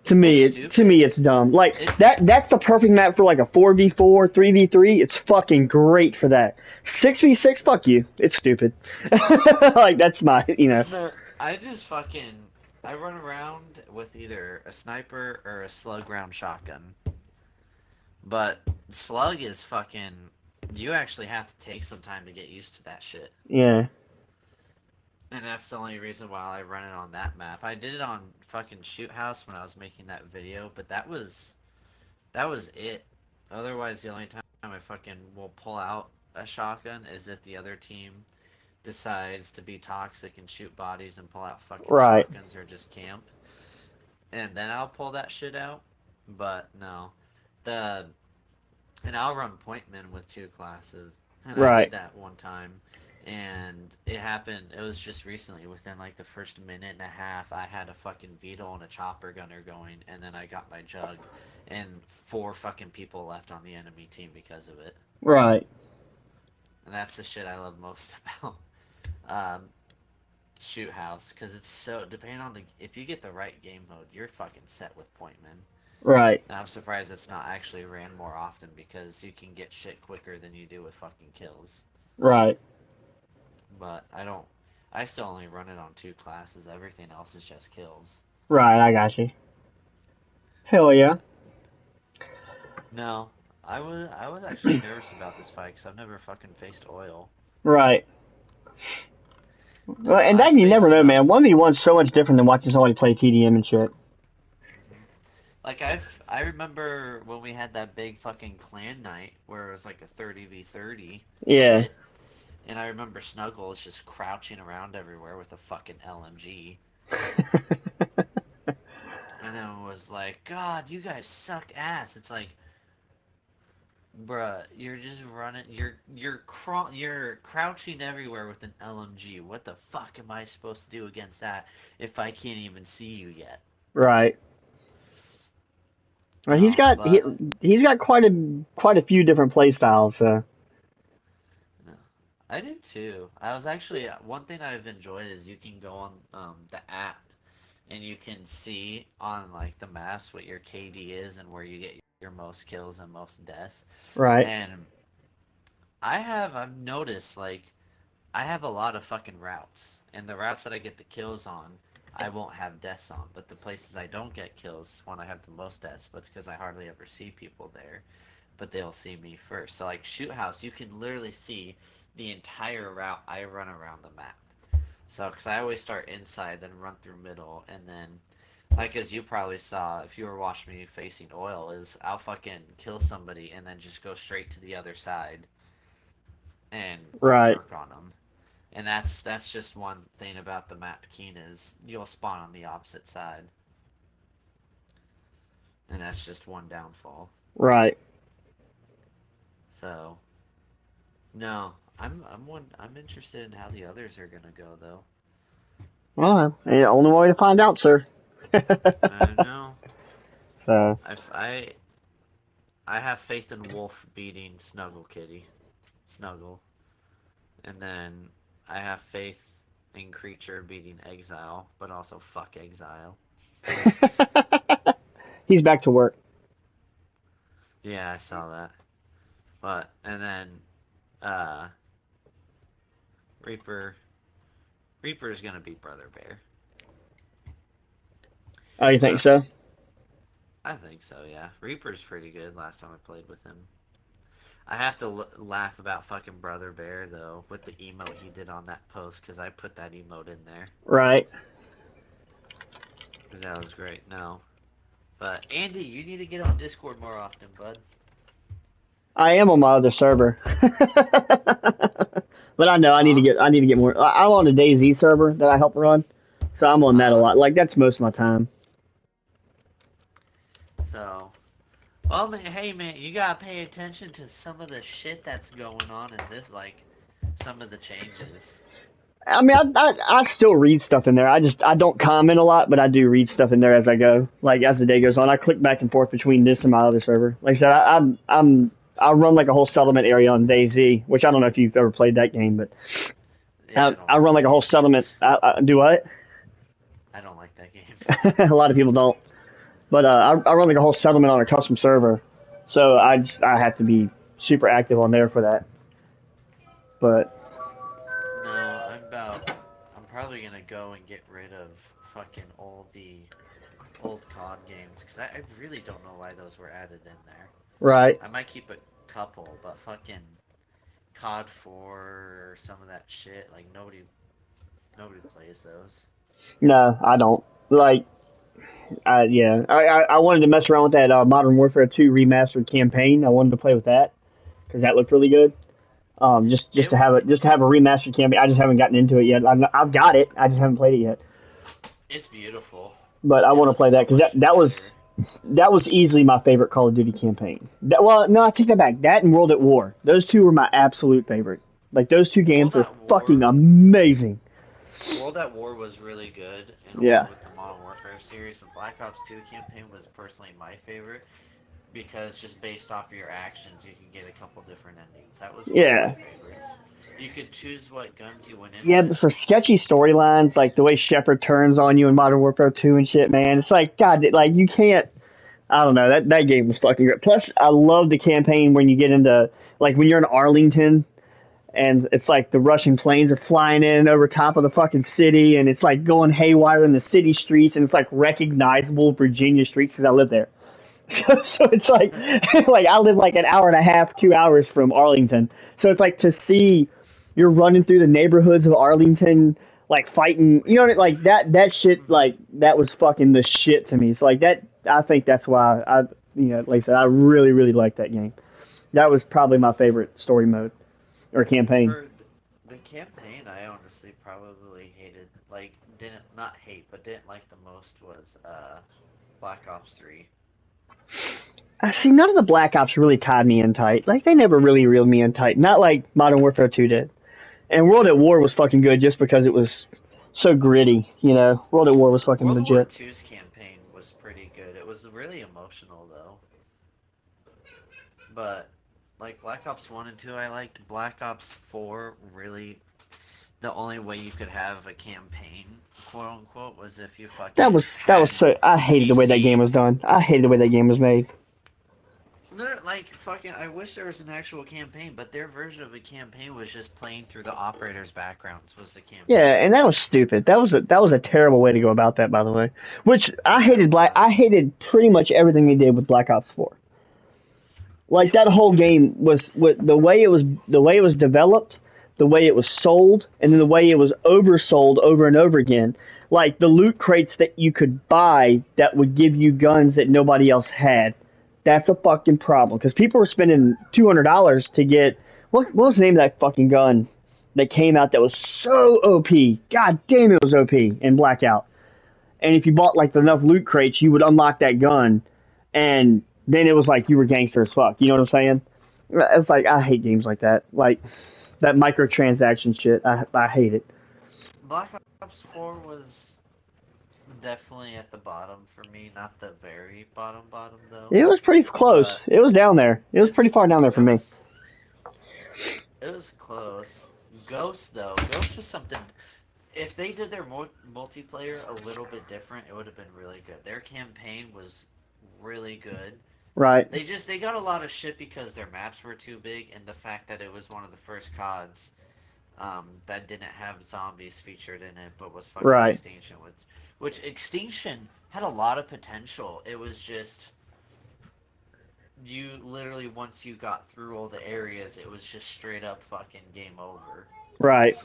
To It's me, it's dumb. Like It, that's the perfect map for like a 4v4, 3v3. It's fucking great for that. 6v6, fuck you. It's stupid. Like that's my, no, I run around with either a sniper or a slug round shotgun. But slug is fucking. You actually have to take some time to get used to that shit. Yeah. And that's the only reason why I run it on that map. I did it on fucking Shoot House when I was making that video, but that was it. Otherwise, the only time I fucking will pull out a shotgun is if the other team decides to be toxic and shoot bodies and pull out fucking Right. shotguns or just camp. And then I'll pull that shit out. But no. The and I'll run pointman with two classes. And I Right. did that one time. And it happened, it was just recently, within like the first minute and a half, I had a fucking Beetle and a chopper gunner going, and then I got my jug, and 4 fucking people left on the enemy team because of it. Right. And that's the shit I love most about Shoot House, because it's so, depending on if you get the right game mode, you're fucking set with pointman. Right. And I'm surprised it's not actually ran more often, because you can get shit quicker than you do with fucking kills. Right. But I still only run it on 2 classes. Everything else is just kills. Right. I got you. Hell yeah. No, I was actually nervous about this fight because I've never fucking faced oil. Right. No, Well, and that you never know, man. 1v1's so much different than watching somebody play TDM and shit. Like I remember when we had that big fucking clan night where it was like a 30v30. Yeah. Shit. And I remember Snuggles just crouching around everywhere with a fucking LMG. And then it was like, God, you guys suck ass. It's like, bruh, you're just running. You're crouching everywhere with an LMG. What the fuck am I supposed to do against that if I can't even see you yet? Right. Well, No, he's got quite a few different play styles. So. no, I do too. I was actually one thing I've enjoyed is you can go on the app and you can see on like the maps what your KD is and where you get your most kills and most deaths. Right. And I've noticed like I have a lot of fucking routes, and the routes that I get the kills on, I won't have deaths on. But the places I don't get kills, when I have the most deaths, but it's because I hardly ever see people there. But they'll see me first. So like Shoot House, you can literally see the entire route I run around the map. So, because I always start inside, then run through middle, and then, like as you probably saw, if you were watching me facing oil, is I'll fucking kill somebody and then just go straight to the other side and Right. work on them. And that's just one thing about the map Keen is you'll spawn on the opposite side. And that's just one downfall. Right. So, no, I'm interested in how the others are gonna go though. Well, the only way to find out, sir. I know. So. I have faith in Wolf beating Snuggle Kitty. Snuggle. And then I have faith in Creature beating Exile, but also fuck Exile. He's back to work. Yeah, I saw that. But, and then, Reaper's gonna beat Brother Bear. Oh, you think so? I think so, yeah. Reaper's pretty good last time I played with him. I have to laugh about fucking Brother Bear, though, with the emote he did on that post, because I put that emote in there. Right. Because that was great. No. But, Andy, you need to get on Discord more often, bud. I am on my other server, but I know Huh? I need to get more. I'm on the DayZ server that I help run, so I'm on that a Uh-huh. lot. Like that's most of my time. So, well, man, hey, man, you gotta pay attention to some of the shit that's going on in this, like, some of the changes. I mean, I still read stuff in there. I don't comment a lot, but I do read stuff in there as I go. Like as the day goes on, I click back and forth between this and my other server. Like I said, I run like a whole settlement area on DayZ, which I don't know if you've ever played that game, but Yeah, I don't I like run like that a whole game. settlement. I do what? I don't like that game. A lot of people don't, but I run like a whole settlement on a custom server, so I have to be super active on there for that. But No, I'm probably gonna go and get rid of fucking all the old COD games, because I really don't know why those were added in there. right, I might keep a couple, but fucking COD 4 or some of that shit, like, nobody plays those. no, I don't like. Yeah, I wanted to mess around with that Modern Warfare 2 remastered campaign. I wanted to play with that because that looked really good. Just It to have it, just to have a remastered campaign. I just haven't gotten into it yet. I've got it. I just haven't played it yet. It's beautiful. But I It want to looks play that so because much bigger. that was easily my favorite Call of Duty campaign. Well, no, I take that back. That and World at War. Those two were my absolute favorite. Like those two games World were at fucking War amazing. World at War was really good, and along Yeah. with the Modern Warfare series, but Black Ops 2 campaign was personally my favorite because just based off of your actions, you can get a couple different endings. That was one of my Yeah. favorites. You could choose what guns you went in Yeah, but with. for sketchy storylines, like the way Shepard turns on you in Modern Warfare 2 and shit, man, it's like, God, like, you can't. I don't know. That game was fucking great. Plus, I love the campaign when you get into, like, when you're in Arlington and it's like the Russian planes are flying in over top of the fucking city and it's like going haywire in the city streets and it's like recognizable Virginia streets because I live there. So it's like, like I live like an hour and a half, 2 hours from Arlington. So it's like to see you're running through the neighborhoods of Arlington, like fighting, you know, like that shit, Hmm. like that was fucking the shit to me. So like that, I think that's why you know, like I said, I really, really like that game. That was probably my favorite story mode or campaign. For the campaign, I honestly probably hated, like, didn't, not hate, but didn't like the most was Black Ops 3. I see none of the Black Ops really tied me in tight. Like they never really reeled me in tight. Not like Modern Warfare 2 did. And World at War was fucking good just because it was so gritty, you know. World at War was fucking World War legit. II's campaign was pretty good. It was really emotional, though. But, like, Black Ops 1 and 2 I liked. Black Ops 4, really, the only way you could have a campaign, quote unquote, was if you fucking That was had so. I hated the way that game PC. was done. I hated the way that game was made. Like, fucking, I wish there was an actual campaign, but their version of a campaign was just playing through the operator's backgrounds, was the Yeah, campaign. and that was stupid. That was a terrible way to go about that, by the way. Which Yeah, it I was. hated pretty much everything they did with Black Ops 4. Like It, that whole it, game was with the way it was developed, the way it was sold, and then the way it was oversold over and over again. Like the loot crates that you could buy that would give you guns that nobody else had. That's a fucking problem because people were spending $200 to get what was the name of that fucking gun that came out that was so OP. God damn, it was OP in Blackout. And if you bought like enough loot crates, you would unlock that gun, and then it was like you were gangster as fuck. You know what I'm saying? It's like I hate games like that, like that microtransaction shit. I hate it. Black Ops 4 was definitely at the bottom for me, not the very bottom though. It was pretty close. But It was down there. It was pretty far down there it for me. was it was close. Ghost though, Ghost was something. If they did their multiplayer a little bit different, it would have been really good. Their campaign was really good. Right. They got a lot of shit because their maps were too big, and the fact that it was one of the first CODs that didn't have zombies featured in it, but was fucking Right. Extinction, which Extinction had a lot of potential. It was just you literally once you got through all the areas, it was just straight up fucking game over. Right.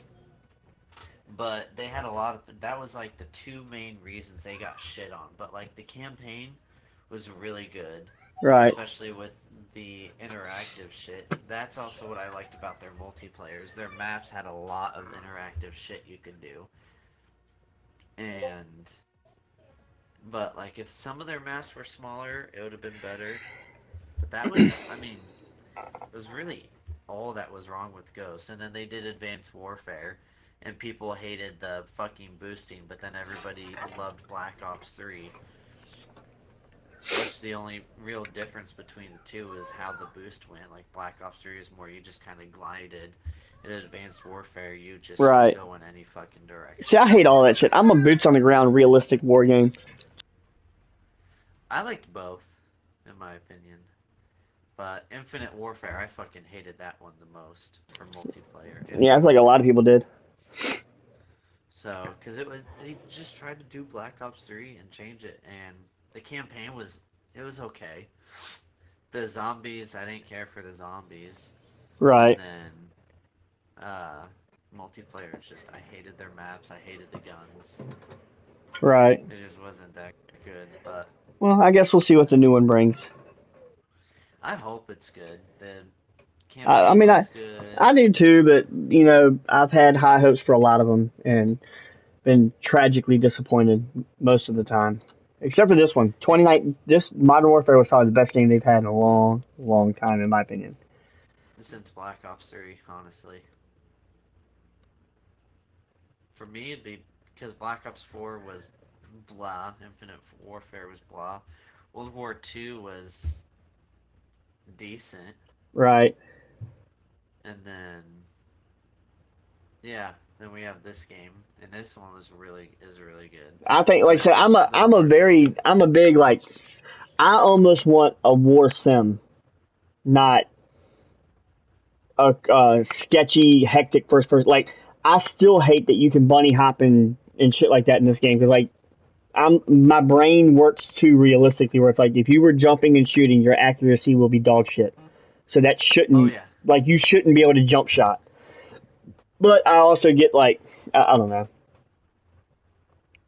but they had a lot of. That was like the two main reasons they got shit on. But like the campaign was really good, Right. especially with the interactive shit. That's also what I liked about their multiplayers. Their maps had a lot of interactive shit you could do, and but like if some of their maps were smaller, it would have been better. But that was, I mean, it was really all that was wrong with Ghost. And then they did Advanced Warfare, and people hated the fucking boosting, but then everybody loved Black Ops 3. Which the only real difference between the two is how the boost went. Like Black Ops 3 is more you just kind of glided. In Advanced Warfare, you just Right. go in any fucking direction. See, I hate all that shit. I'm a boots on the ground, realistic war game. I liked both, in my opinion. But Infinite Warfare, I fucking hated that one the most for multiplayer. Yeah, I feel like a lot of people did. So, because it was, they just tried to do Black Ops 3 and change it, and the campaign was, it was okay. The zombies, I didn't care for the zombies. Right. And then, multiplayer, just, I hated their maps, I hated the guns. Right. It just wasn't that good, but. Well, I guess we'll see what the new one brings. I hope it's good. The I mean, campaign was good. I do too, but, you know, I've had high hopes for a lot of them and been tragically disappointed most of the time. Except for this one. This Modern Warfare was probably the best game they've had in a long, long time, in my opinion. Since Black Ops 3, honestly. For me, it'd be because Black Ops 4 was blah, Infinite Warfare was blah, World War 2 was decent, Right. and then yeah, then we have this game, and this one is really good. I think, like I said, I'm a big, like, I almost want a war sim, not a sketchy, hectic first person. Like, I still hate that you can bunny hop and shit like that in this game because, like, my brain works too realistically where it's like if you were jumping and shooting, your accuracy will be dog shit. So that shouldn't, like, you shouldn't be able to jump shot. But I also get like, I don't know.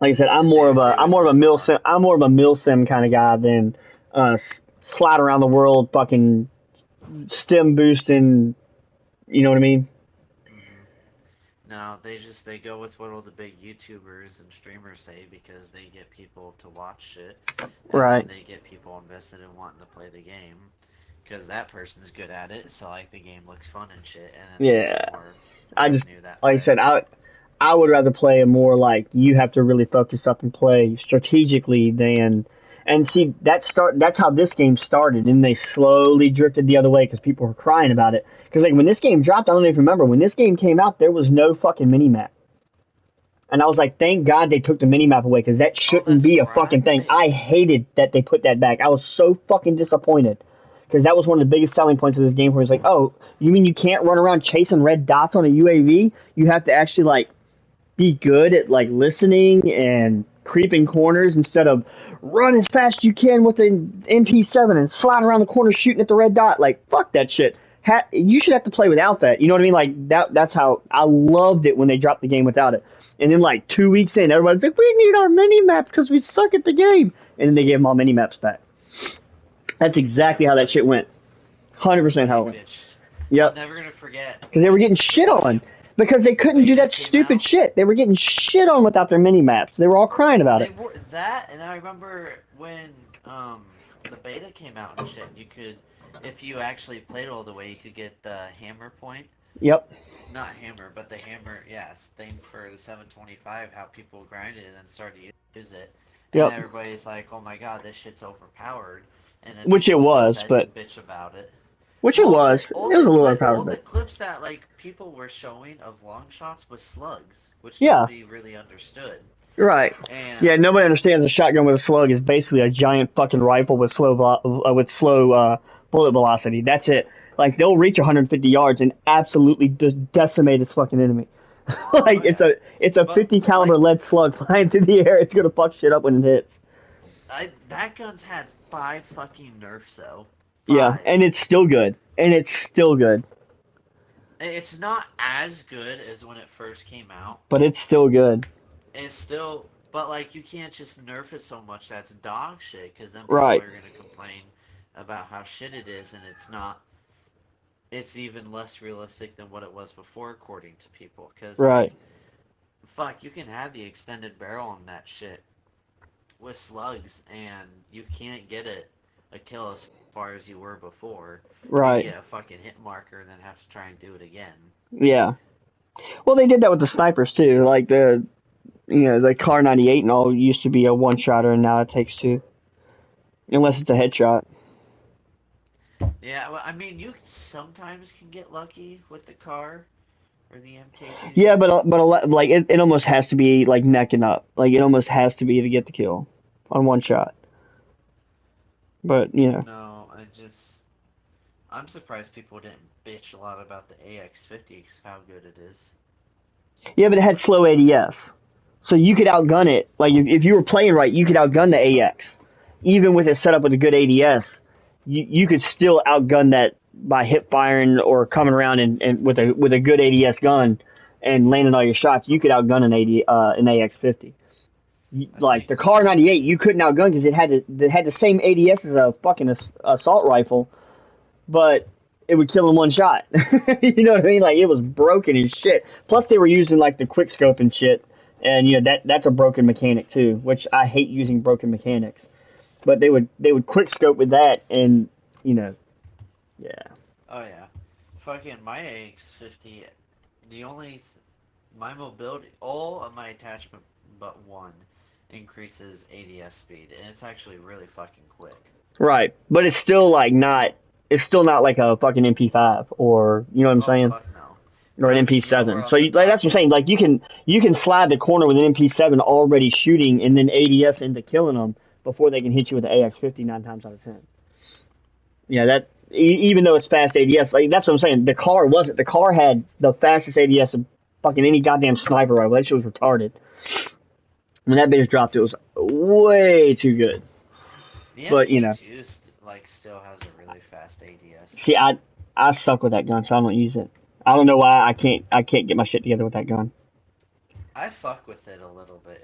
Like I said, I'm more of a mil sim kind of guy than slide around the world, fucking stem boosting. You know what I mean? No, they go with what all the big YouTubers and streamers say because they get people to watch shit, and Right. then they get people invested in wanting to play the game because that person's good at it. So like the game looks fun and shit, and then Yeah. I just, that like way. I said, I would rather play a more like you have to really focus up and play strategically than. And see, that's how this game started, and they slowly drifted the other way because people were crying about it. Because like when this game dropped, I don't even remember when this game came out, there was no fucking minimap, and I was like, thank God they took the minimap away because that shouldn't be a fucking thing. I hated that they put that back. I was so fucking disappointed because that was one of the biggest selling points of this game. Where it's like, oh, you mean you can't run around chasing red dots on a UAV? You have to actually like be good at like listening and creeping corners instead of run as fast as you can with an MP7 and slide around the corner shooting at the red dot. Like, fuck that shit. You should have to play without that. You know what I mean? Like, that's how I loved it when they dropped the game without it. And then, like, 2 weeks in, everybody's like, we need our mini-maps because we suck at the game. And then they gave them all mini-maps back. That's exactly how that shit went. 100% how it went. Yep. I'm never going to forget. Because they were getting shit on. Because they couldn't do that stupid shit. They were getting shit on without their mini-maps. They were all crying about it. That, and I remember when the beta came out and shit, you could, if you actually played all the way, you could get the hammer point. Yep. Not hammer, but the hammer, thing for the 725, how people grinded and then started to use it. And everybody's like, oh my god, this shit's overpowered. And then which it was, but bitch about it. Which it was. It was a little overpowered. All the clips that like people were showing of long shots was slugs, which nobody really understood. Right. And yeah, nobody understands a shotgun with a slug is basically a giant fucking rifle with slow bullet velocity. That's it. Like they'll reach 150 yards and absolutely just decimate its fucking enemy. Like it's a 50 caliber lead slug flying through the air. It's gonna fuck shit up when it hits. That gun's had 5 fucking nerfs though. 5. Yeah, and it's still good. It's not as good as when it first came out. but it's still good. It's still, but like you can't just nerf it so much that's dog shit, because then people Right, are gonna complain about how shit it is, and it's not. It's even less realistic than what it was before, according to people. Because like, right. fuck, you can have the extended barrel on that shit with slugs, and you can't get a kill as far as you were before. You Right. get a fucking hit marker and then have to try and do it again. Yeah. Well, they did that with the snipers too. Like the Car 98 and all used to be a one shotter, and now it takes two, unless it's a headshot. Yeah, well, I mean, you sometimes can get lucky with the car or the MK2. Yeah, but like it almost has to be like neck and up. Like it almost has to be to get the kill on one shot. But No, I'm surprised people didn't bitch a lot about the AX50 because of how good it is. yeah, but it had slow ADS, so you could outgun it. Like if you were playing right, you could outgun the AX, even with it set up with a good ADS. You could still outgun that by hip firing or coming around and with a good ADS gun and landing all your shots. You could outgun an AX50. I Like think the Car 98, once. you couldn't outgun because it had the same ADS as a fucking assault rifle, but it would kill in one shot. You know what I mean? Like it was broken as shit. Plus they were using like the quick scope and shit, and that's a broken mechanic too, which I hate using broken mechanics. But they would quick scope with that, and you know, yeah, Oh yeah, fucking my AX50. The only my mobility, all of my attachment but one increases ADS speed, and it's actually really fucking quick. right. But it's still like not. It's still not like a fucking MP5 or you know what I'm Oh saying, fuck no. or But an I mean, yeah, we're MP7. So also like that's what I'm saying. talking. Like you can slide the corner with an MP7 already shooting, and then ADS into killing them before they can hit you with the AX50 9 times out of 10. Yeah, that even though it's fast ADS, like that's what I'm saying. The car wasn't. The car had the fastest ADS of fucking any goddamn sniper rifle. That shit was retarded. When that bitch dropped, it was way too good. The But MK2 like still has a really fast ADS. see, I suck with that gun, so I don't use it. I don't know why I can't get my shit together with that gun. I fuck with it a little bit.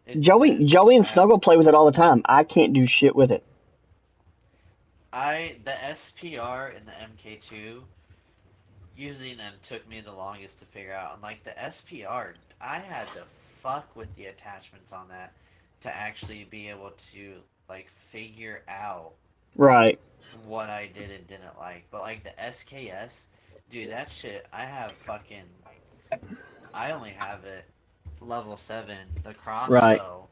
It depends. Joey and Snuggle play with it all the time. I can't do shit with it. The SPR and the MK2 using them took me the longest to figure out. And like the SPR, I had to fuck with the attachments on that to actually be able to like figure out Right, what I did and didn't like. But like the SKS, dude, that shit, I only have it level 7. The right. crossbow,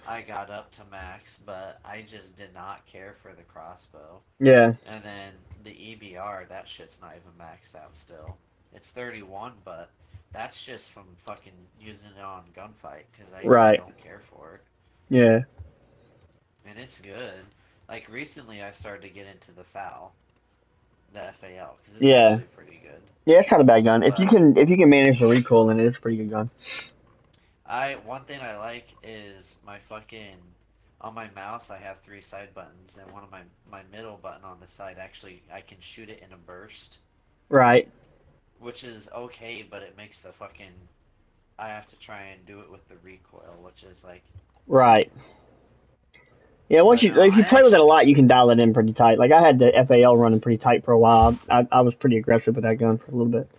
I got up to max, but I just did not care for the crossbow. Yeah, And then the EBR, that shit's not even maxed out still. It's 31, but that's just from fucking using it on gunfight because I just right. don't care for it. Yeah, And it's good. Like recently, I started to get into the FAL, the FAL, because it's yeah. actually pretty good. Yeah, it's not a bad gun. If you But can if you can manage the recoil in it, it's a pretty good gun. I one thing I like is my fucking on my mouse I have 3 side buttons and one of my middle button on the side actually I can shoot it in a burst, Right, which is okay, but it makes the fucking I have to try and do it with the recoil, which is like. right. Yeah, once But you no, if I you play with it a actually. lot, you can dial it in pretty tight. Like I had the FAL running pretty tight for a while. I was pretty aggressive with that gun for a little bit.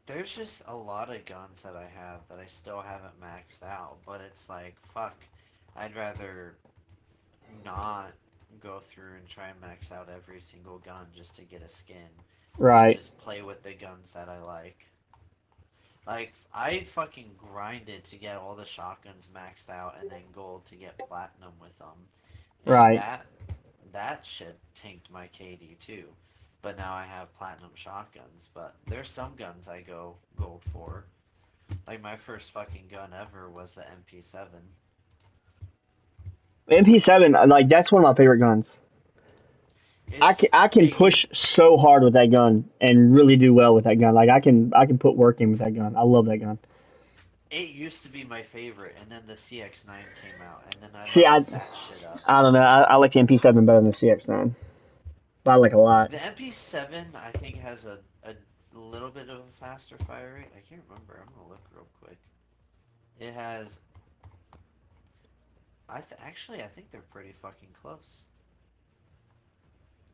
There's just a lot of guns that I have that I still haven't maxed out, but it's like, fuck. I'd rather not go through and try and max out every single gun just to get a skin and Right, just play with the guns that I like. Like, I fucking grinded to get all the shotguns maxed out and then gold to get platinum with them. And right. that shit tanked my KD too. But now I have platinum shotguns. But there's some guns I go gold for. Like my first fucking gun ever was the MP7. MP7, like that's one of my favorite guns. It's I can it push used so hard with that gun and really do well with that gun. Like I can put work in with that gun. I love that gun. it used to be my favorite, and then the CX9 came out, and then I See, leveled that shit up. I don't know. I like the MP7 better than the CX9. But I like a lot. The MP7 I think has a little bit of a faster fire rate. I can't remember. I'm gonna look real quick. It has. Actually, I think they're pretty fucking close.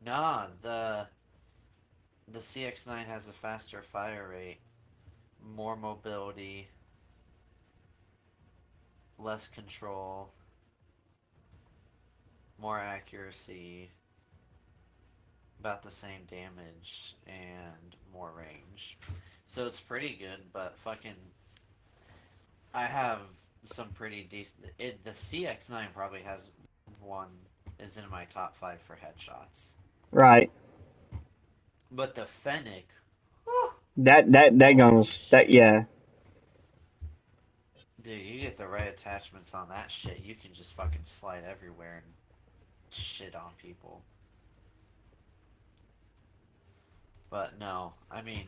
Nah, the CX9 has a faster fire rate, more mobility, less control, more accuracy, about the same damage, and more range. So it's pretty good, but fucking I have some pretty decent. The CX9 probably has one is in my top 5 for headshots. Right. But the Fennec, That gun holy was that. shit. Yeah. Dude, you get the right attachments on that shit, you can just fucking slide everywhere and shit on people. But no, I mean,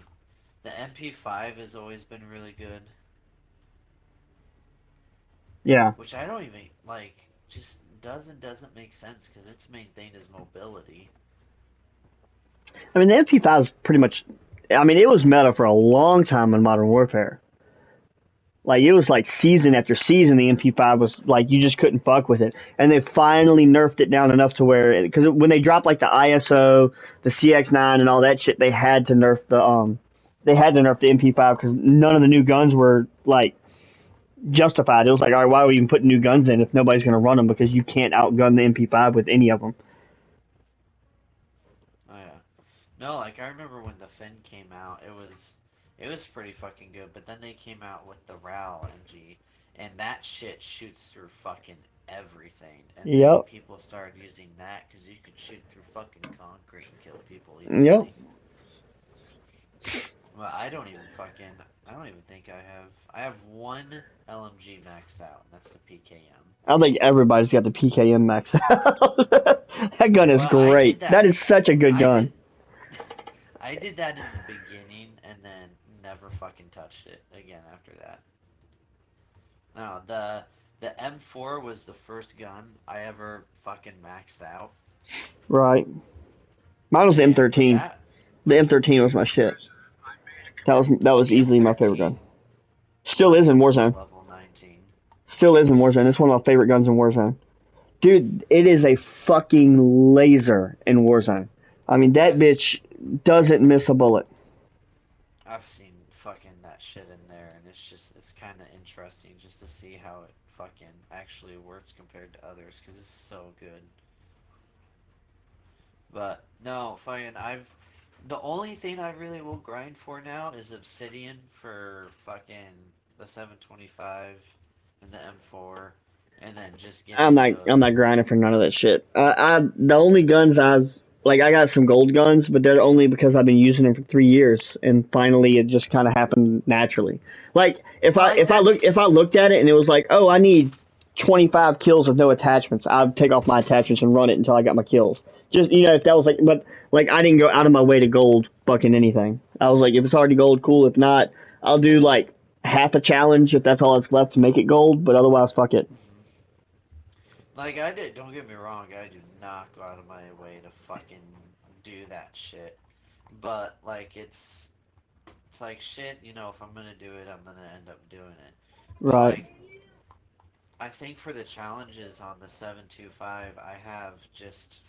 the MP5 has always been really good. Yeah. Which I don't even, like, just doesn't make sense because its main thing is mobility. I mean, the MP5 is pretty much. I mean, it was meta for a long time in Modern Warfare. Like, it was like season after season, the MP5 was like, you just couldn't fuck with it. And they finally nerfed it down enough to where, because when they dropped like the ISO, the CX9 and all that shit, they had to nerf the MP5 because none of the new guns were like justified. It was like, all right, why are we even putting new guns in if nobody's going to run them because you can't outgun the MP5 with any of them. Oh yeah. No, like I remember when the Finn came out, it was pretty fucking good, but then they came out with the RAL MG and that shit shoots through fucking everything. And then Yep. people started using that cuz you could shoot through fucking concrete and kill people Yep. easily. Well, I don't even think I have one LMG maxed out, and that's the PKM. I think everybody's got the PKM max out. That gun is Well, I did great. That that. is such a good I gun. did I did that in the beginning and then never fucking touched it again after that. No, the M4 was the first gun I ever fucking maxed out. Right. Mine was the And M13. that The M13 was my shit. That was the easily my favorite M13, gun. Still mine is in was Warzone. level 19. Still is in Warzone. It's one of my favorite guns in Warzone. Dude, it is a fucking laser in Warzone. I mean, that I've bitch doesn't miss a bullet. I've seen fucking that shit in there, and it's kind of interesting just to see how it fucking actually works compared to others, because it's so good. But no, fucking the only thing I really will grind for now is Obsidian for fucking the 725 and the M4, and then just I'm getting not. I'm those. not grinding for none of that shit. The only guns I've like, I got some gold guns, but they're only because I've been using them for 3 years, and finally it just kind of happened naturally. Like Well, like that's if I looked at it and it was like, oh, I need 25 kills with no attachments, I'd take off my attachments and run it until I got my kills. Just if that was like, but like I didn't go out of my way to gold fucking anything. I was like, if it's already gold, cool. If not, I'll do like half a challenge if that's all that's left to make it gold. But otherwise, fuck it. like I did. Don't get me wrong, I do not go out of my way to fucking do that shit. But like it's like shit. If I'm gonna do it, I'm gonna end up doing it. But Right. like I think for the challenges on the 725, I have just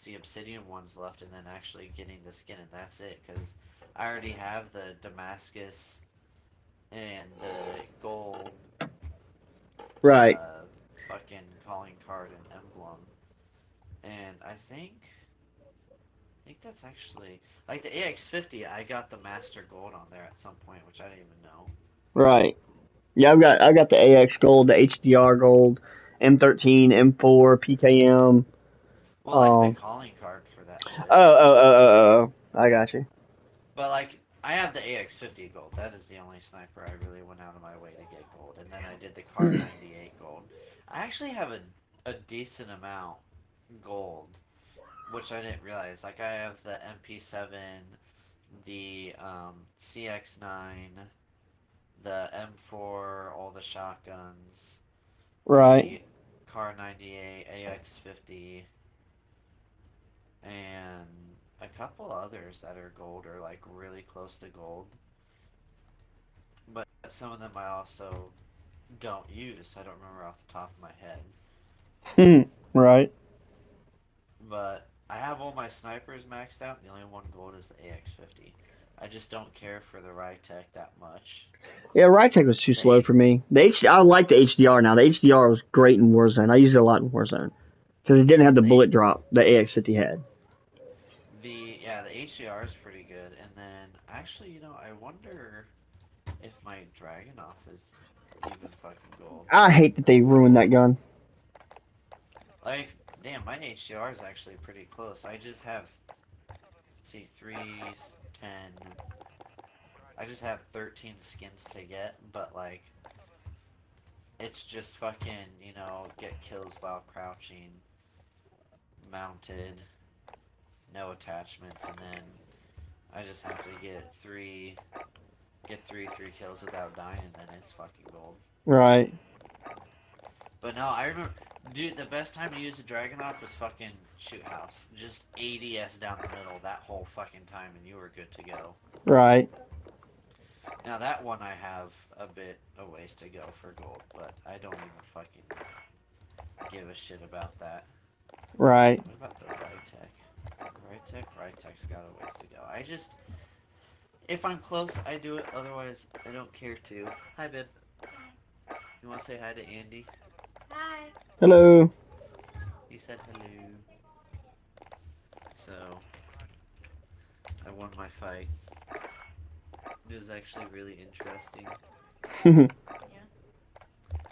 the obsidian ones left, and then actually getting the skin, and that's it. Because I already have the Damascus and the gold, Right. fucking calling card and emblem, and I think that's actually like the AX50. I got the Master Gold on there at some point, which I didn't even know. Right. Yeah, I got the AX gold, the HDR gold, M13, M4, PKM. Well, like the Um. calling card for that Oh, shit. oh, oh, oh, oh. I got you. But like I have the AX50 gold. That is the only sniper I really went out of my way to get gold. And then I did the Car 98 gold. I actually have a decent amount gold, which I didn't realize. Like I have the MP7, the CX9, the M4, all the shotguns, Right. the Car 98, AX50, and a couple others that are gold are like really close to gold, but some of them I also don't use. I don't remember off the top of my head. Right. But I have all my snipers maxed out, and the only one gold is the AX50. I just don't care for the Rytech that much. Yeah, Rytech was too The slow A- for me. I like the HDR now. The HDR was great in Warzone. I used it a lot in Warzone because it didn't have the the bullet drop the AX50 had. the HDR is pretty good, and then actually, I wonder if my Dragunov is even fucking gold. I hate that they ruined that gun. Like, damn, my HDR is actually pretty close. I just have, let's see, 3, 10. I just have 13 skins to get, but like, it's just fucking, get kills while crouching, mounted, no attachments, and then I just have to get three kills without dying, and then it's fucking gold. Right. But no, I remember, dude, the best time to use the Dragunov was fucking shoot house. Just ADS down the middle that whole fucking time, and you were good to go. Right. Now that one I have a bit of ways to go for gold, but I don't even fucking give a shit about that. Right. What about the Rytech? Rytech's got a ways to go. If I'm close, I do it. Otherwise, I don't care to. Hi, babe. You want to say hi to Andy? Hi. Hello. He said hello. So, I won my fight. It was actually really interesting.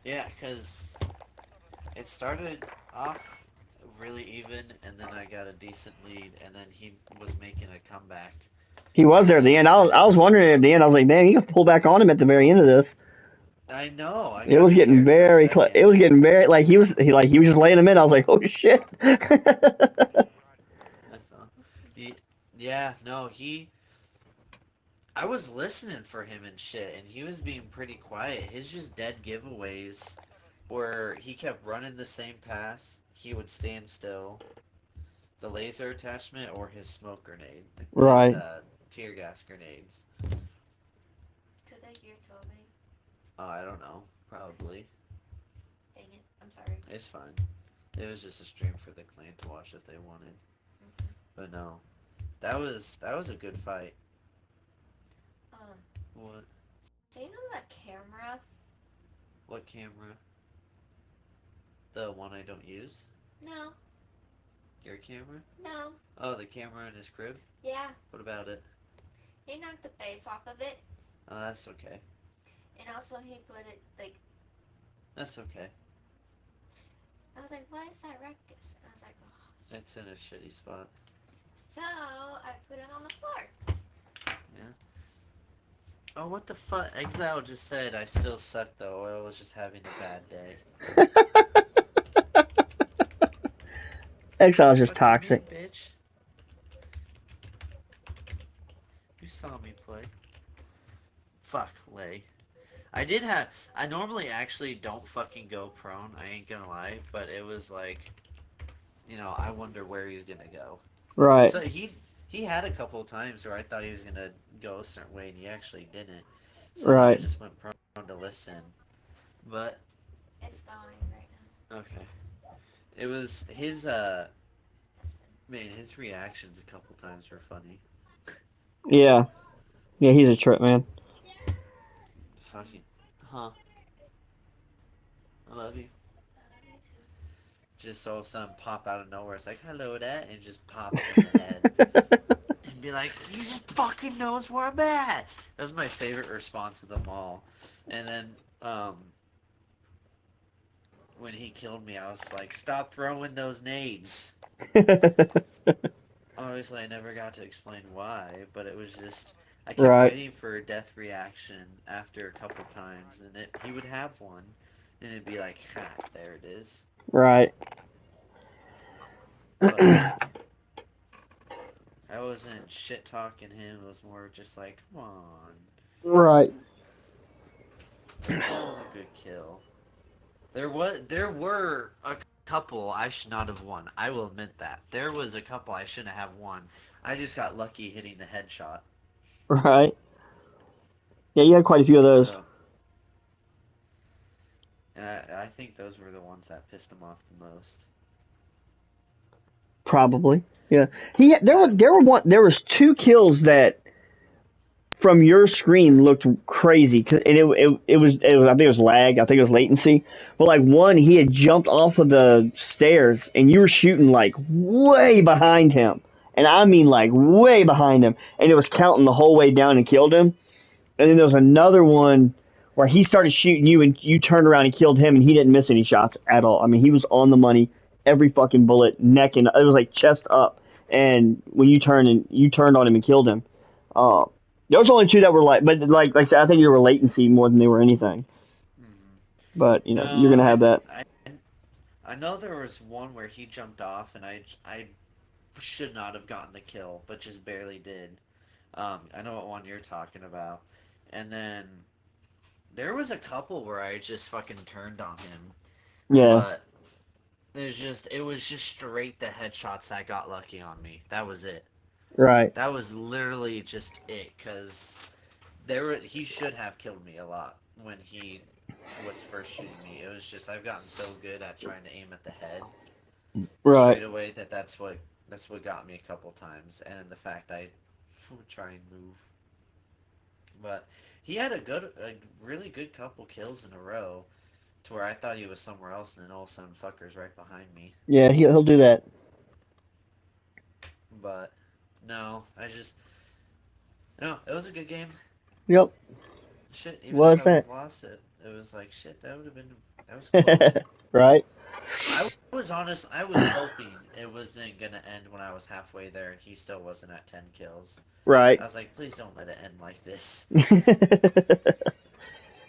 Yeah, because it started off really even, and then I got a decent lead, and then he was making a comeback. He was there at the end. I was wondering at the end. I was like, man, you can pull back on him at the very end of this. I know. I It got was getting scared for a very second. It was getting very like he was just laying him in. I was like, oh shit. Yeah, no, I was listening for him and shit, and he was being pretty quiet. His just dead giveaways where he kept running the same pass, he would stand still. The laser attachment or his smoke grenade. Right. His tear gas grenades. Could I hear Toby? Oh, I don't know. Probably. Dang it. I'm sorry. It's fine. It was just a stream for the clan to watch if they wanted. But no. That was a good fight. What? Do you know that camera? What camera? The one I don't use? No. Your camera? No. Oh, the camera in his crib? Yeah. What about it? He knocked the base off of it. Oh, that's okay. And also he put it, like... That's okay. I was like, why is that ruckus? And I was like, oh. It's in a shitty spot. So, I put it on the floor. Yeah. Oh, what the fuck? Exile just said I still suck though. I was just having a bad day. Exile's just Fucking toxic. me, bitch. You saw me play. Fuck, Lay. I normally actually don't fucking go prone, I ain't gonna lie, but it was like, I wonder where he's gonna go. Right. So he had a couple of times where I thought he was gonna go a certain way and he actually didn't. So then I just went prone to listen. But It's going right now. okay. It was his his reactions a couple times were funny. Yeah. Yeah, he's a trip, man. Fucking huh. I love you. Just all of a sudden pop out of nowhere. It's like, hello that, and just pop in the head. And be like, he just fucking knows where I'm at. That was my favorite response of them all. And then, when he killed me, I was like, stop throwing those nades. Obviously, I never got to explain why, but it was just, I kept waiting for a death reaction after a couple times, and he would have one, and it'd be like, ha, there it is. Right. But, like, I wasn't shit talking him. It was more just like, come on. Right. That was a good kill. There were a couple I should not have won. I will admit that. There was a couple I shouldn't have won. I just got lucky hitting the headshot. Right. Yeah, you had quite a few of those. So, and I think those were the ones that pissed him off the most. Probably. Yeah. There was 2 kills that from your screen looked crazy, and it was I think it was lag, I think it was latency. But like one, he had jumped off of the stairs, and you were shooting like way behind him, and I mean like way behind him, and it was counting the whole way down and killed him. And then there was another one where he started shooting you, and you turned around and killed him, and he didn't miss any shots at all. I mean, he was on the money, every fucking bullet, neck and it was like chest up. And when you turned on him and killed him. There was only 2 that were like, but like I said, I think they were latency more than they were anything. Mm-hmm. But you know, No, you're gonna have that. I know there was one where he jumped off, and I should not have gotten the kill, but just barely did. I know what one you're talking about. And then there was a couple where I just fucking turned on him. Yeah. But it was just straight the headshots that got lucky on me. That was it. Right. That was literally just it, because he should have killed me a lot when he was first shooting me. It was just I've gotten so good at trying to aim at the head Right. straight away that's what got me a couple times, and the fact I would try and move. But he had a really good couple kills in a row, to where I thought he was somewhere else, and then all of a sudden, fucker's right behind me. Yeah, he'll do that. But no, it was a good game. Yep. Shit, even Was if I would that? have lost it, it was like shit. That was close. Right. I was honest. I was hoping it wasn't gonna end when I was halfway there, and he still wasn't at 10 kills. Right. I was like, please don't let it end like this.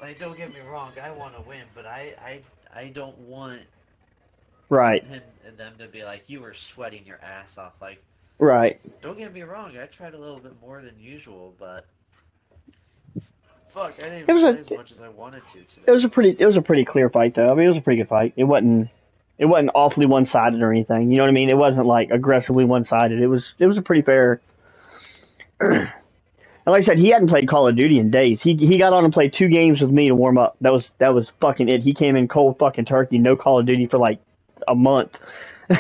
Like, don't get me wrong, I want to win, but I don't want Right. him and them to be like, you were sweating your ass off. Like, Right. don't get me wrong, I tried a little bit more than usual, but fuck, I didn't even play as much as I wanted to today. It was a pretty clear fight though. I mean, it was a pretty good fight. It wasn't awfully one-sided or anything. You know what I mean? It wasn't like aggressively one-sided. It was a pretty fair. And like I said, he hadn't played Call of Duty in days. He got on and played 2 games with me to warm up. That was fucking it. He came in cold fucking turkey, no Call of Duty for like a month. You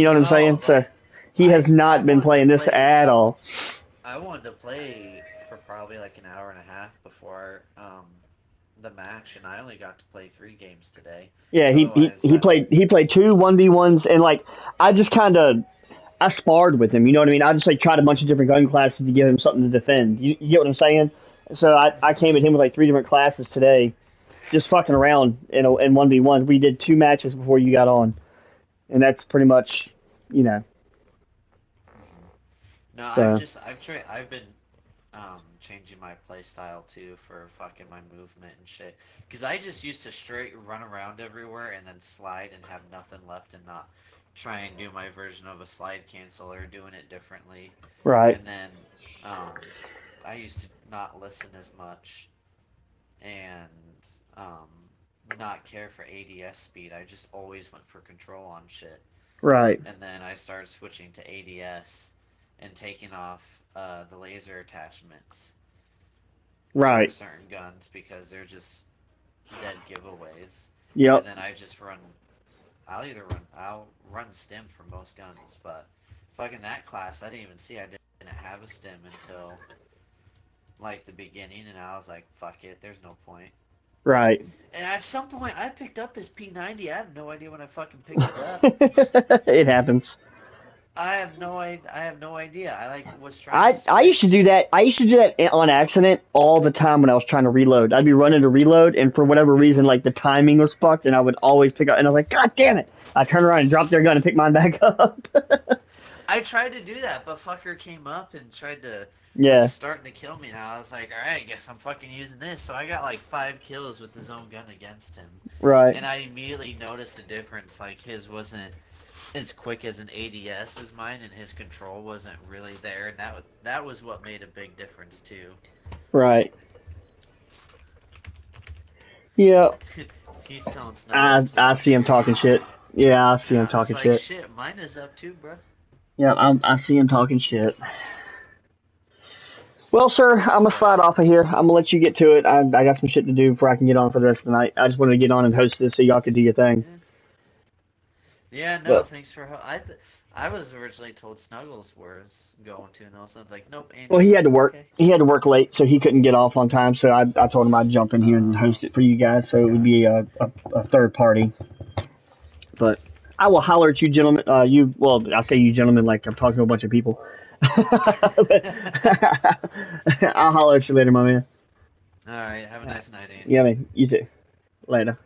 know what I'm saying? Like, so he has not been playing this at all. I wanted to play for probably like an hour and a half before the match, and I only got to play 3 games today. Yeah, he played 2 1v1s, and like I sparred with him. You know what I mean? I just like tried a bunch of different gun classes to give him something to defend. You get what I'm saying? So I came at him with like 3 different classes today, just fucking around in 1v1s. We did 2 matches before you got on, and that's pretty much, you know. No, So. I've been changing my play style too for fucking my movement and shit. Because I just used to straight run around everywhere and then slide and have nothing left and not try and do my version of a slide cancel or doing it differently. Right. And then I used to not listen as much and not care for ADS speed. I just always went for control on shit. Right. And then I started switching to ADS and taking off the laser attachments Right. for certain guns because they're just dead giveaways. Yep. And then I just I'll run stim for most guns, but fucking that class I didn't even see. I didn't have a stim until like the beginning, and I was like, fuck it, there's no point. Right. And at some point I picked up his P90. I have no idea when I fucking picked it up. It happens. I have no idea. I was trying to I used to do that. I used to do that on accident all the time when I was trying to reload. I'd be running to reload, and for whatever reason, like the timing was fucked, and I would always pick up. And I was like, God damn it! I turn around and drop their gun and pick mine back up. I tried to do that, but fucker came up and tried to starting to kill me. Now I was like, all right, I guess I'm fucking using this. So I got like 5 kills with his own gun against him. Right. And I immediately noticed a difference. Like his wasn't as quick as an ADS as mine, and his control wasn't really there, and that was what made a big difference too. Right. Yeah. He's telling Snuggles. I see him talking shit. Yeah, I see him I was talking like, shit. shit, mine is up too, bro. Yeah, I see him talking shit. Well, sir, I'm gonna So, slide off of here. I'm gonna let you get to it. I got some shit to do before I can get on for the rest of the night. I just wanted to get on and host this so y'all could do your thing. yeah, no, But thanks for. I was originally told Snuggles was going to, and all of a sudden it's like, nope, Andy. well, he I was had to like, work. okay. He had to work late, so he couldn't get off on time. So I told him I'd jump in here and host it for you guys, so it would be a third party. But I will holler at you, gentlemen. Well, I say you, gentlemen, like I'm talking to a bunch of people. I'll holler at you later, my man. All right, have a nice night, Andy. Yeah, man. You too. Later.